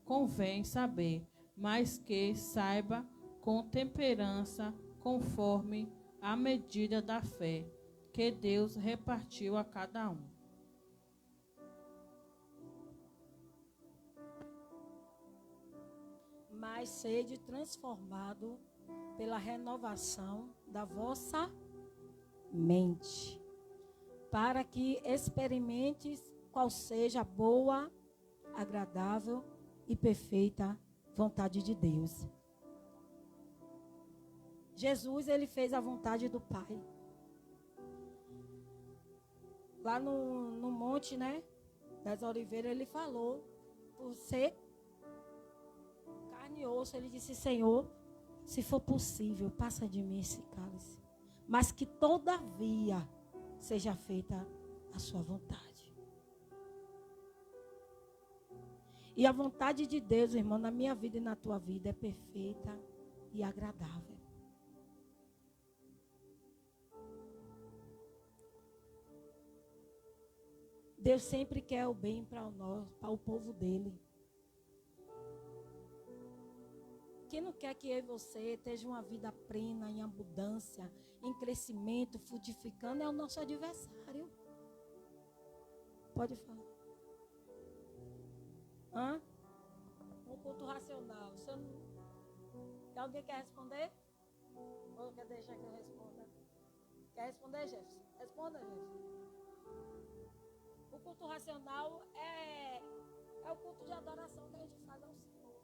convém saber, mas que saiba com temperança, conforme a medida da fé que Deus repartiu a cada um. Mas sede transformado pela renovação da vossa mente, para que experimentes qual seja a boa, agradável e perfeita vontade de Deus. Jesus, ele fez a vontade do Pai. Lá no monte, né, das oliveiras, ele falou, por ser carne e osso, ele disse, Senhor, se for possível, passa de mim esse cálice, mas que todavia seja feita a sua vontade. E a vontade de Deus, irmão, na minha vida e na tua vida é perfeita e agradável. Deus sempre quer o bem para nós, para o povo dele. Quem não quer que eu e você esteja uma vida plena, em abundância, em crescimento, frutificando, é o nosso adversário. Pode falar. Hã? Um culto racional. Você não... Alguém quer responder? Ou quer deixar que eu responda? Quer responder, Jefferson? Responda, Jefferson. O culto racional é o culto de adoração que a gente faz ao Senhor.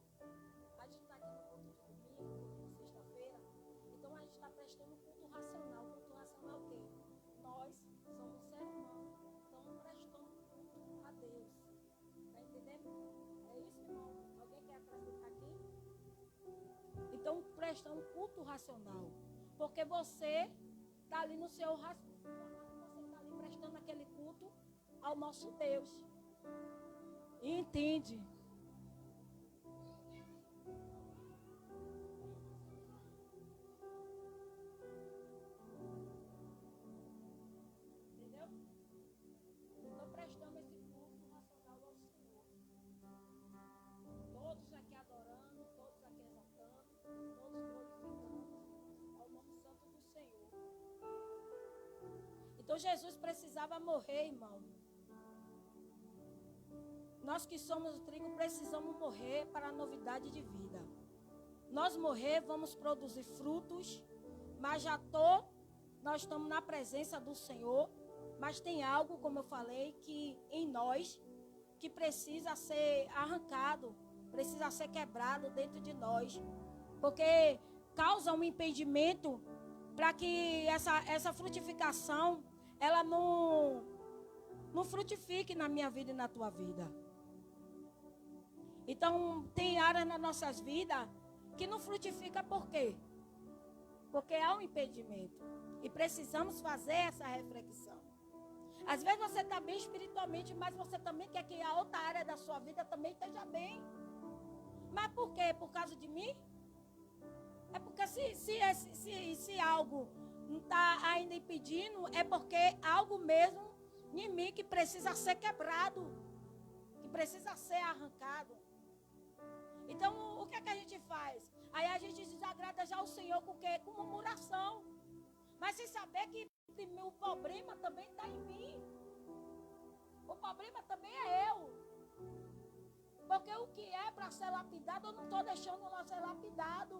A gente está aqui no culto de domingo, culto de sexta-feira. Então a gente está prestando culto racional. O culto racional é o quê? Nós somos seres humanos, estamos prestando culto a Deus. Está entendendo? É isso, irmão? Alguém quer acrescentar aqui? Então, prestando culto racional. Porque você está ali no seu raciocínio, você está ali prestando aquele culto ao nosso Deus. E entende? Entendeu? Estou prestando esse culto racional ao Senhor. Todos aqui adorando, todos aqui exaltando, todos glorificando ao nome santo do Senhor. Então Jesus precisava morrer, irmão. Nós que somos o trigo precisamos morrer para a novidade de vida. Nós morrer, vamos produzir frutos, mas nós estamos na presença do Senhor, mas tem algo, como eu falei, que em nós, que precisa ser arrancado, precisa ser quebrado dentro de nós, porque causa um impedimento para que essa frutificação, ela não frutifique na minha vida e na tua vida. Então, tem áreas nas nossas vidas que não frutifica por quê? Porque há um impedimento. E precisamos fazer essa reflexão. Às vezes você está bem espiritualmente, mas você também quer que a outra área da sua vida também esteja bem. Mas por quê? Por causa de mim? É porque se algo não está ainda impedindo, é porque algo mesmo em mim que precisa ser quebrado, que precisa ser arrancado. Então, o que é que a gente faz? Aí a gente desagrada já o Senhor com o quê? Com murmuração. Mas sem saber que o problema também está em mim. O problema também é eu. Porque o que é para ser lapidado, eu não estou deixando lá ser lapidado.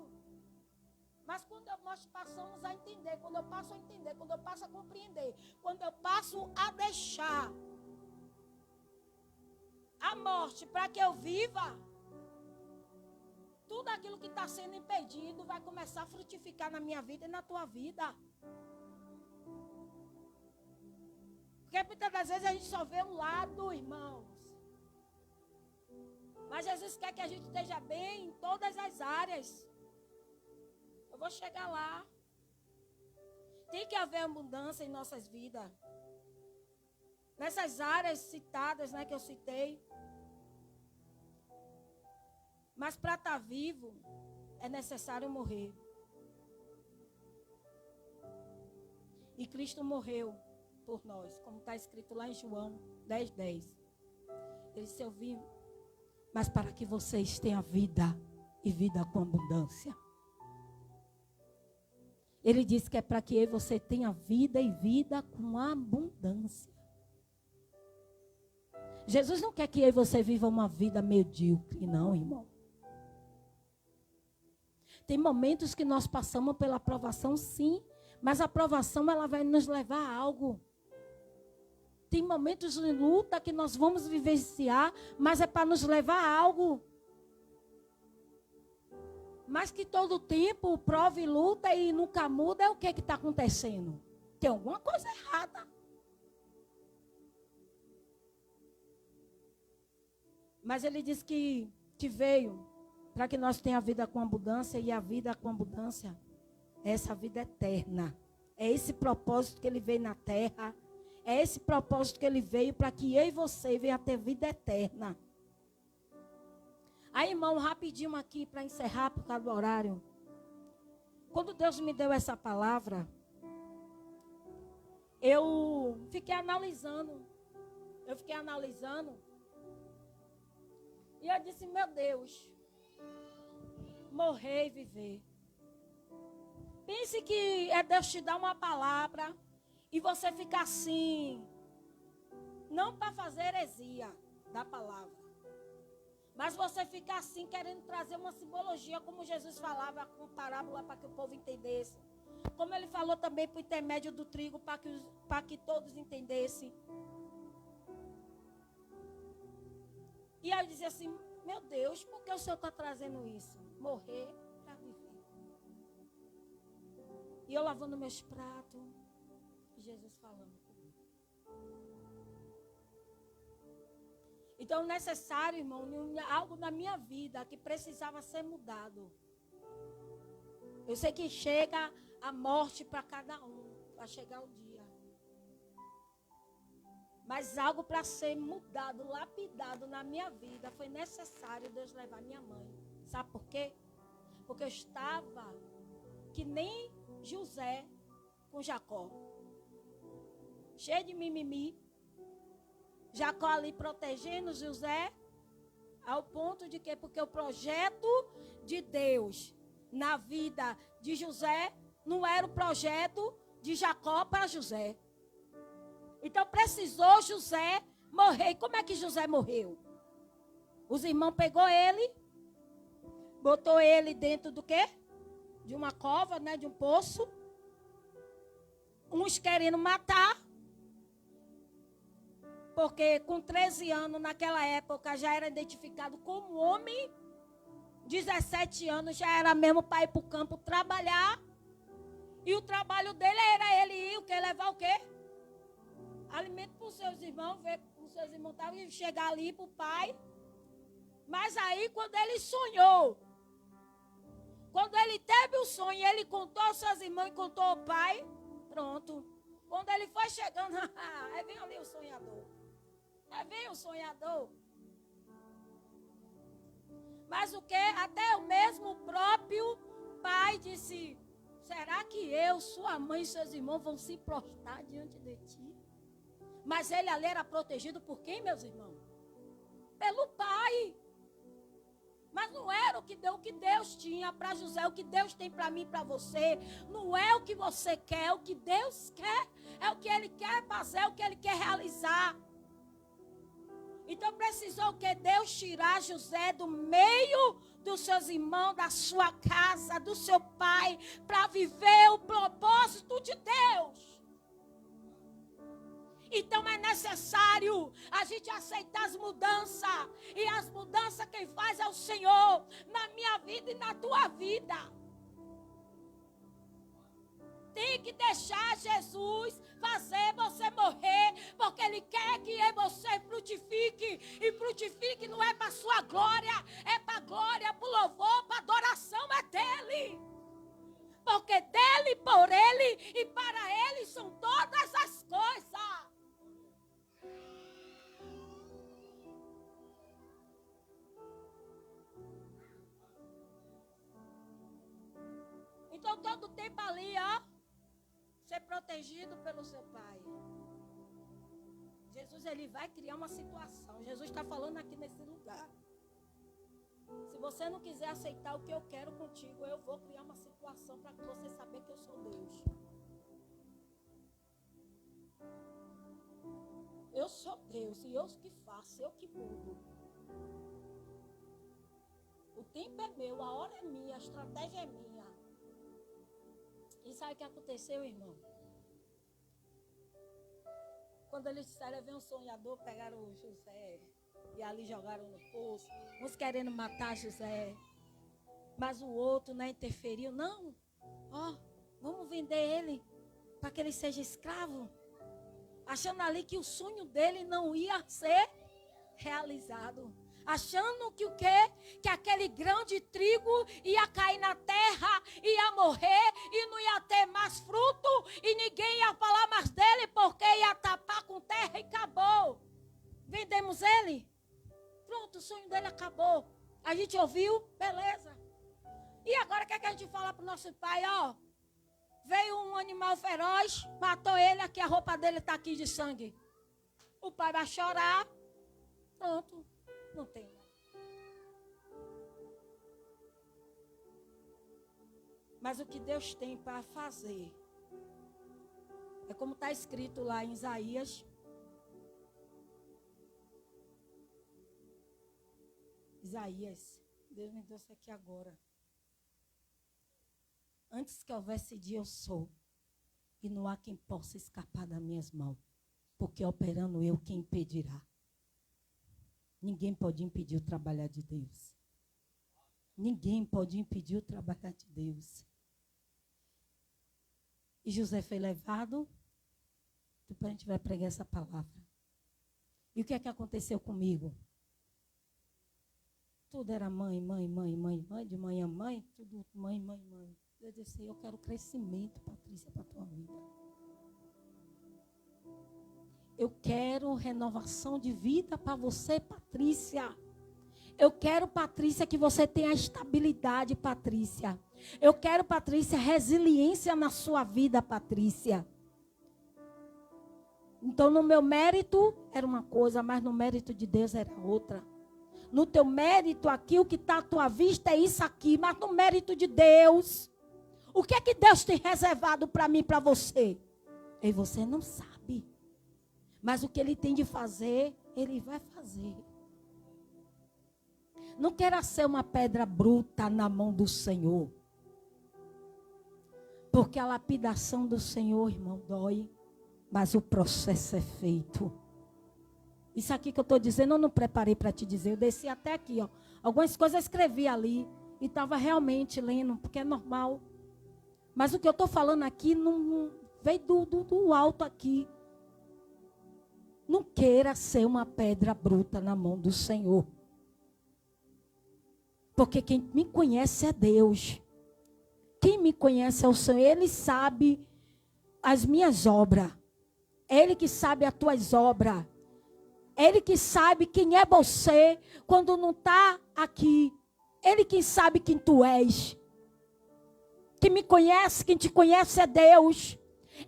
Mas quando nós passamos a entender, quando eu passo a entender, quando eu passo a compreender, quando eu passo a deixar a morte para que eu viva, tudo aquilo que está sendo impedido vai começar a frutificar na minha vida e na tua vida. Porque muitas das vezes a gente só vê um lado, irmãos. Mas Jesus quer que a gente esteja bem em todas as áreas. Eu vou chegar lá. Tem que haver abundância em nossas vidas. Nessas áreas citadas, né, que eu citei. Mas para estar vivo, é necessário morrer. E Cristo morreu por nós, como está escrito lá em João 10:10. Ele disse: eu vim, mas para que vocês tenham vida e vida com abundância. Ele disse que é para que você tenha vida e vida com abundância. Jesus não quer que eu e você viva uma vida medíocre, não, irmão. Tem momentos que nós passamos pela aprovação, sim, mas a aprovação ela vai nos levar a algo. Tem momentos de luta que nós vamos vivenciar, mas é para nos levar a algo. Mas que todo tempo prova e luta e nunca muda, é o que está acontecendo? Tem alguma coisa errada. Mas ele disse que veio para que nós tenhamos a vida com abundância, e a vida com abundância é essa vida eterna. É esse propósito que ele veio na terra. É esse propósito que ele veio para que eu e você venham a ter vida eterna. Aí, irmão, rapidinho aqui para encerrar por causa do horário. Quando Deus me deu essa palavra, eu fiquei analisando. E eu disse: meu Deus, morrer e viver. Pense que é Deus te dar uma palavra e você ficar assim, não para fazer heresia da palavra, mas você ficar assim querendo trazer uma simbologia, como Jesus falava com parábola para que o povo entendesse. Como ele falou também por intermédio do trigo para que todos entendessem. E aí eu dizia assim: meu Deus, por que o Senhor está trazendo isso? Morrer para viver. E eu lavando meus pratos, Jesus falando comigo. Então, necessário, irmão, algo na minha vida que precisava ser mudado. Eu sei que chega a morte para cada um, vai chegar o dia. Mas algo para ser mudado, lapidado na minha vida, foi necessário Deus levar minha mãe. Sabe por quê? Porque eu estava que nem José com Jacó. Cheio de mimimi. Jacó ali protegendo José, ao ponto de que, porque o projeto de Deus na vida de José não era o projeto de Jacó para José. Então precisou José morrer. E como é que José morreu? Os irmãos pegou ele, botou ele dentro do quê? De uma cova, né? De um poço. Uns querendo matar. Porque com 13 anos, naquela época, já era identificado como homem. 17 anos já era mesmo para ir para o campo trabalhar. E o trabalho dele era ele ir, o quê? Levar o quê? Alimento para os seus irmãos, ver como os seus irmãos estavam, e chegar ali para o pai. Mas aí, quando ele sonhou, quando ele teve o sonho, ele contou aos seus irmãos e contou ao pai, pronto. Quando ele foi chegando, aí vem ali o sonhador. Aí vem o sonhador. Mas o que? Até o mesmo próprio pai disse: será que eu, sua mãe e seus irmãos vão se prostrar diante de ti? Mas ele ali era protegido por quem, meus irmãos? Pelo pai. Mas não era o que Deus tinha para José, o que Deus tem para mim e para você. Não é o que você quer, é o que Deus quer. É o que Ele quer fazer, é o que Ele quer realizar. Então precisou que Deus tirar José do meio dos seus irmãos, da sua casa, do seu pai, para viver o propósito de Deus. Então é necessário a gente aceitar as mudanças. E as mudanças quem faz é o Senhor, na minha vida e na tua vida. Tem que deixar Jesus fazer você morrer, porque Ele quer que você frutifique. E frutifique não é para a sua glória, é para a glória, para o louvor, para a adoração, é dEle. Porque dEle, por Ele e para Ele são todas as coisas. Então todo tempo ali, ó, ser protegido pelo seu pai. Jesus, ele vai criar uma situação. Jesus está falando aqui nesse lugar. Se você não quiser aceitar o que eu quero contigo, eu vou criar uma situação para você saber que eu sou Deus. Eu sou Deus e eu que faço, eu que mudo. O tempo é meu, a hora é minha, a estratégia é minha. E sabe o que aconteceu, irmão? Quando eles disseram, veio um sonhador, pegaram o José e ali jogaram no poço. Uns querendo matar José. Mas o outro, né, interferiu. Não, ó, vamos vender ele para que ele seja escravo. Achando ali que o sonho dele não ia ser realizado. Achando que o quê? Que aquele grão de trigo ia cair na terra, ia morrer e não ia ter mais fruto e ninguém ia falar mais dele porque ia tapar com terra e acabou. Vendemos ele? Pronto, o sonho dele acabou. A gente ouviu? Beleza. E agora o que é que a gente fala para o nosso pai? Ó, veio um animal feroz, matou ele, aqui a roupa dele está aqui de sangue. O pai vai chorar. Pronto. Não tem. Mas o que Deus tem para fazer é como está escrito lá em Isaías. Isaías, Deus me trouxe aqui agora. Antes que houvesse dia, eu sou. E não há quem possa escapar das minhas mãos. Porque operando eu, quem impedirá? Ninguém pode impedir o trabalhar de Deus. Ninguém pode impedir o trabalhar de Deus. E José foi levado. Depois a gente vai pregar essa palavra. E o que é que aconteceu comigo? Tudo era mãe, de mãe a mãe, tudo mãe. Eu disse, eu quero crescimento, Patrícia, para a tua vida. Eu quero renovação de vida para você, Patrícia. Eu quero, Patrícia, que você tenha estabilidade, Patrícia. Eu quero, Patrícia, resiliência na sua vida, Patrícia. Então, no meu mérito era uma coisa, mas no mérito de Deus era outra. No teu mérito aqui, o que está à tua vista é isso aqui, mas no mérito de Deus, o que é que Deus tem reservado para mim e para você? E você não sabe. Mas o que Ele tem de fazer, Ele vai fazer. Não queira ser uma pedra bruta na mão do Senhor. Porque a lapidação do Senhor, irmão, dói. Mas o processo é feito. Isso aqui que eu estou dizendo, eu não preparei para te dizer. Eu desci até aqui, ó. Algumas coisas eu escrevi ali. E estava realmente lendo, porque é normal. Mas o que eu estou falando aqui não veio do alto aqui. Não queira ser uma pedra bruta na mão do Senhor. Porque quem me conhece é Deus. Quem me conhece é o Senhor. Ele sabe as minhas obras. Ele que sabe as tuas obras. Ele que sabe quem é você quando não está aqui. Ele que sabe quem tu és. Quem me conhece, quem te conhece é Deus.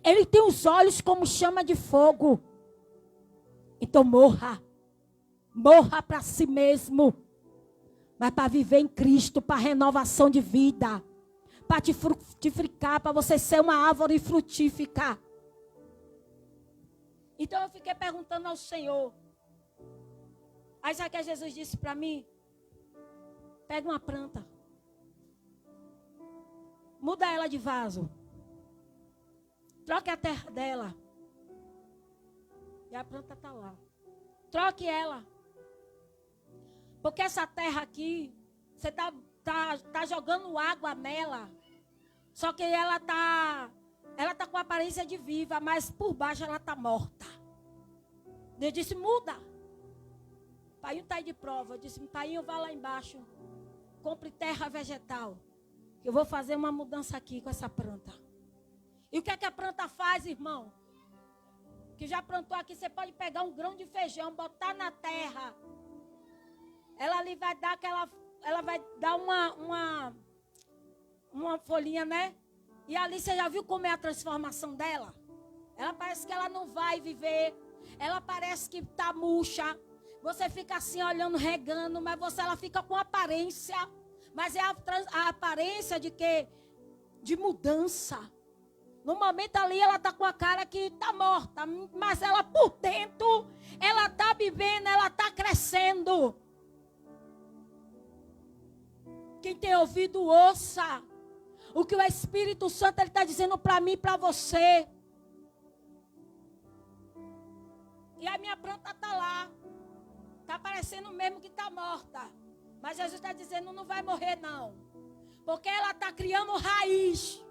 Ele tem os olhos como chama de fogo. Então morra. Morra para si mesmo. mas para viver em Cristo, para renovação de vida, para te frutificar, para você ser uma árvore frutífica. Então eu fiquei perguntando ao Senhor. Aí sabe o que Jesus disse para mim? Pega uma planta, muda ela de vaso, troque a terra dela, e a planta está lá. Troque ela, porque essa terra aqui, você tá jogando água nela, só que ela tá com aparência de viva, mas por baixo ela tá morta. Deus disse, muda. O pai está aí de prova. Eu disse, pai, vá lá embaixo, compre terra vegetal. Eu vou fazer uma mudança aqui com essa planta. E o que é que a planta faz, irmão? Que já plantou aqui, você pode pegar um grão de feijão, botar na terra. Ela ali vai dar uma folhinha, né? E ali você já viu como é a transformação dela? Ela parece que ela não vai viver. Ela parece que está murcha. Você fica assim olhando, regando, mas ela fica com aparência. Mas é a aparência de quê? De mudança. No momento ali ela está com a cara que está morta. Mas ela por dentro, ela está vivendo, ela está crescendo. Quem tem ouvido, ouça. O que o Espírito Santo está dizendo para mim e para você. E a minha planta está lá. Está parecendo mesmo que está morta. Mas Jesus está dizendo, não vai morrer não. Porque ela está criando raiz.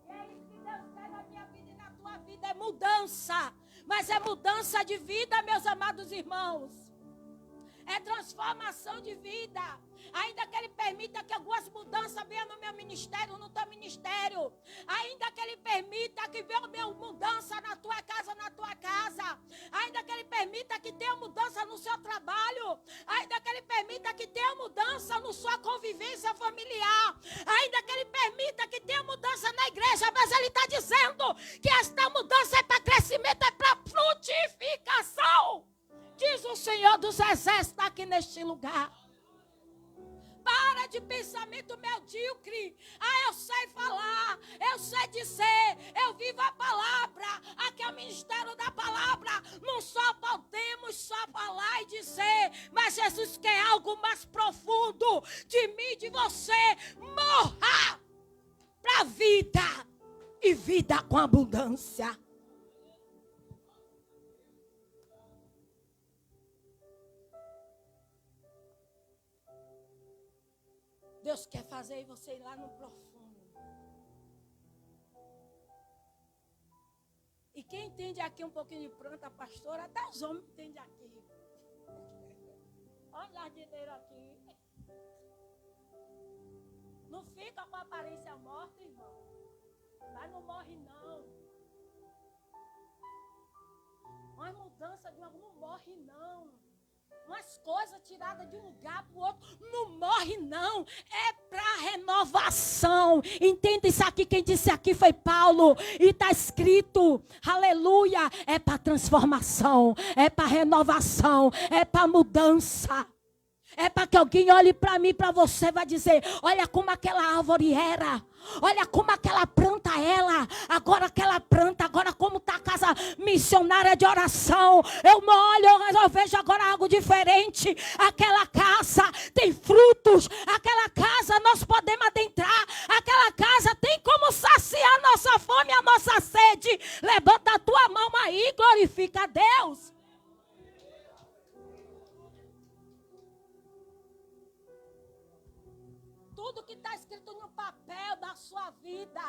E é isso que Deus quer na minha vida e na tua vida. É mudança. Mas é mudança de vida, meus amados irmãos. É transformação de vida. Ainda que Ele permita que algumas mudanças venham no meu ministério, no teu ministério. Ainda que Ele permita que venha mudança na tua casa, Ainda que Ele permita que tenha mudança no seu trabalho. Ainda que Ele permita que tenha mudança na sua convivência familiar. Ainda que Ele permita que tenha mudança na igreja. Mas Ele está dizendo que esta mudança é para crescimento, é para frutificação. Diz o Senhor dos Exércitos aqui neste lugar. Para de pensamento medíocre. Eu sei falar, eu sei dizer, eu vivo a palavra. Aqui é o ministério da palavra. Não só podemos só falar e dizer, mas Jesus quer algo mais profundo de mim e de você. Morra para a vida e vida com abundância. Deus quer fazer você ir lá no profundo. E quem entende aqui um pouquinho de planta, pastora, até os homens entendem aqui. Olha o jardineiro aqui. Não fica com a aparência morta, irmão. Mas não morre, não. Uma mudança de não morre, não. Umas coisas tiradas de um lugar para o outro, não morre não, é para renovação. Entenda isso aqui, quem disse aqui foi Paulo, e está escrito, aleluia, é para transformação, é para renovação, é para mudança. É para que alguém olhe para mim, para você, vai dizer, olha como aquela árvore era. Olha como aquela planta ela. Agora aquela planta, agora como está a casa missionária de oração. Eu vejo agora algo diferente. Aquela casa tem frutos. Aquela casa nós podemos adentrar. Aquela casa tem como saciar a nossa fome e a nossa sede. Levanta a tua mão aí e glorifica a Deus. Tudo que está escrito no papel da sua vida,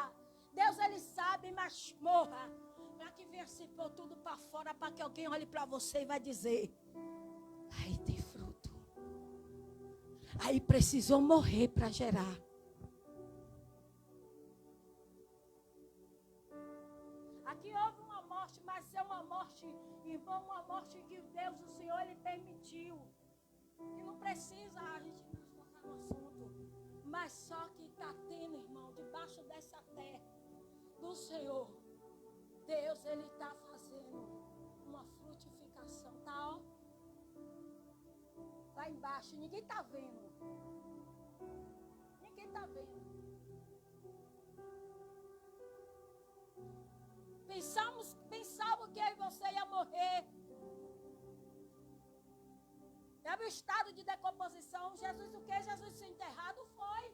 Deus Ele sabe, mas morra. Para que venha se pôr tudo para fora, para que alguém olhe para você e vai dizer, aí tem fruto. Aí precisou morrer para gerar. Aqui houve uma morte, mas é uma morte, irmão, uma morte que Deus, o Senhor, Ele permitiu. E não precisa a gente tocar no assunto. Mas só que está tendo, irmão, debaixo dessa terra do Senhor, Deus, Ele está fazendo uma frutificação, tá? Ó. embaixo, ninguém está vendo. Ninguém está vendo. Pensava que eu e você ia morrer. Era o estado de decomposição. Jesus o quê? Jesus se enterrado foi.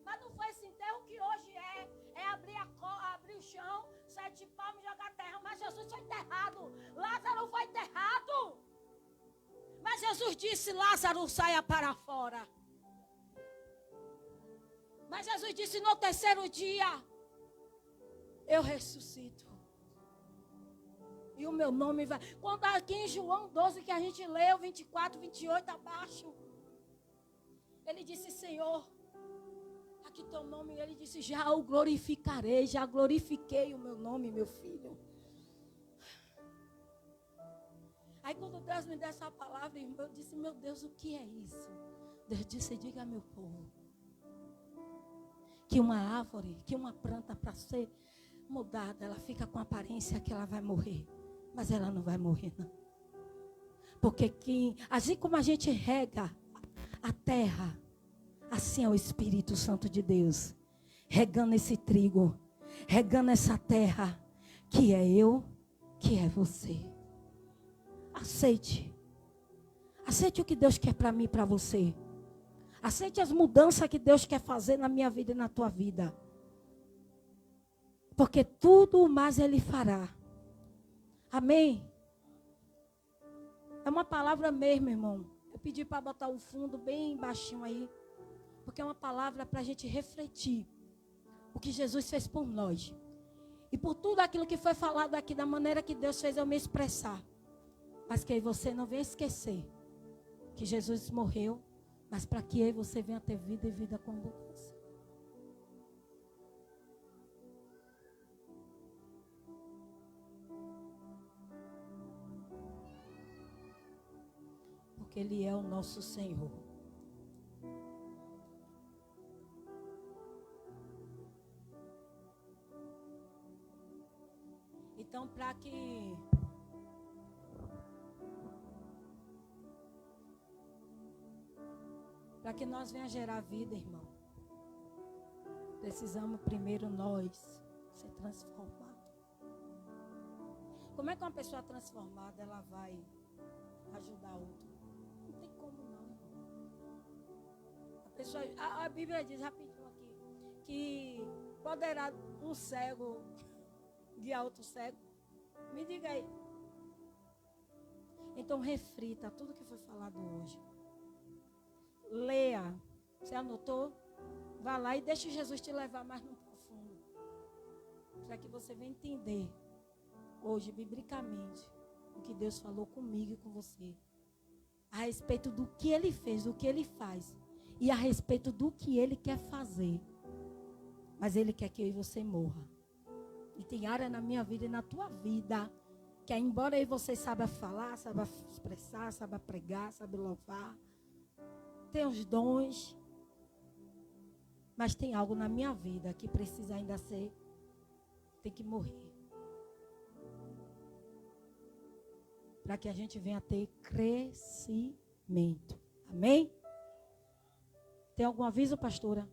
Mas não foi esse enterro que hoje é. É abrir o chão, 7 palmos e jogar terra. Mas Jesus foi enterrado. Lázaro foi enterrado. Mas Jesus disse, Lázaro, saia para fora. Mas Jesus disse, no terceiro dia, eu ressuscito. E o meu nome vai... Quando aqui em João 12, que a gente leu, 24, 28, abaixo. Ele disse, Senhor, aqui teu nome. Ele disse, já o glorificarei, já glorifiquei o meu nome, meu filho. Aí quando Deus me deu essa palavra, irmão, eu disse, meu Deus, o que é isso? Deus disse, diga ao meu povo, que uma árvore, que uma planta para ser mudada, ela fica com a aparência que ela vai morrer. Mas ela não vai morrer, não. Porque assim como a gente rega a terra, assim é o Espírito Santo de Deus, regando esse trigo, regando essa terra, que é eu, que é você. Aceite. Aceite o que Deus quer para mim e para você. Aceite as mudanças que Deus quer fazer na minha vida e na tua vida. Porque tudo mais Ele fará. Amém? É uma palavra mesmo, irmão. Eu pedi para botar o fundo bem baixinho aí. Porque é uma palavra para a gente refletir o que Jesus fez por nós. E por tudo aquilo que foi falado aqui, da maneira que Deus fez eu me expressar. Mas que aí você não venha esquecer que Jesus morreu, mas para que aí você venha ter vida e vida com abundância. Porque Ele é o nosso Senhor. Então, para que nós venhamos gerar vida, irmão, precisamos primeiro nós ser transformados. Como é que uma pessoa transformada ela vai ajudar outra? Não tem como não. A Bíblia diz rapidinho aqui que poderá um cego guiar outro cego. Me diga aí. Então reflita tudo que foi falado hoje. Leia. Você anotou? Vá lá e deixe Jesus te levar mais no profundo. Para que você venha entender hoje, biblicamente, o que Deus falou comigo e com você. A respeito do que Ele fez, do que Ele faz. E a respeito do que Ele quer fazer. Mas Ele quer que eu e você morra. E tem área na minha vida e na tua vida que embora aí você saiba falar, saiba expressar, saiba pregar, saiba louvar, tem os dons, mas tem algo na minha vida que precisa ainda ser, tem que morrer. Para que a gente venha ter crescimento. Amém? Tem algum aviso, pastora?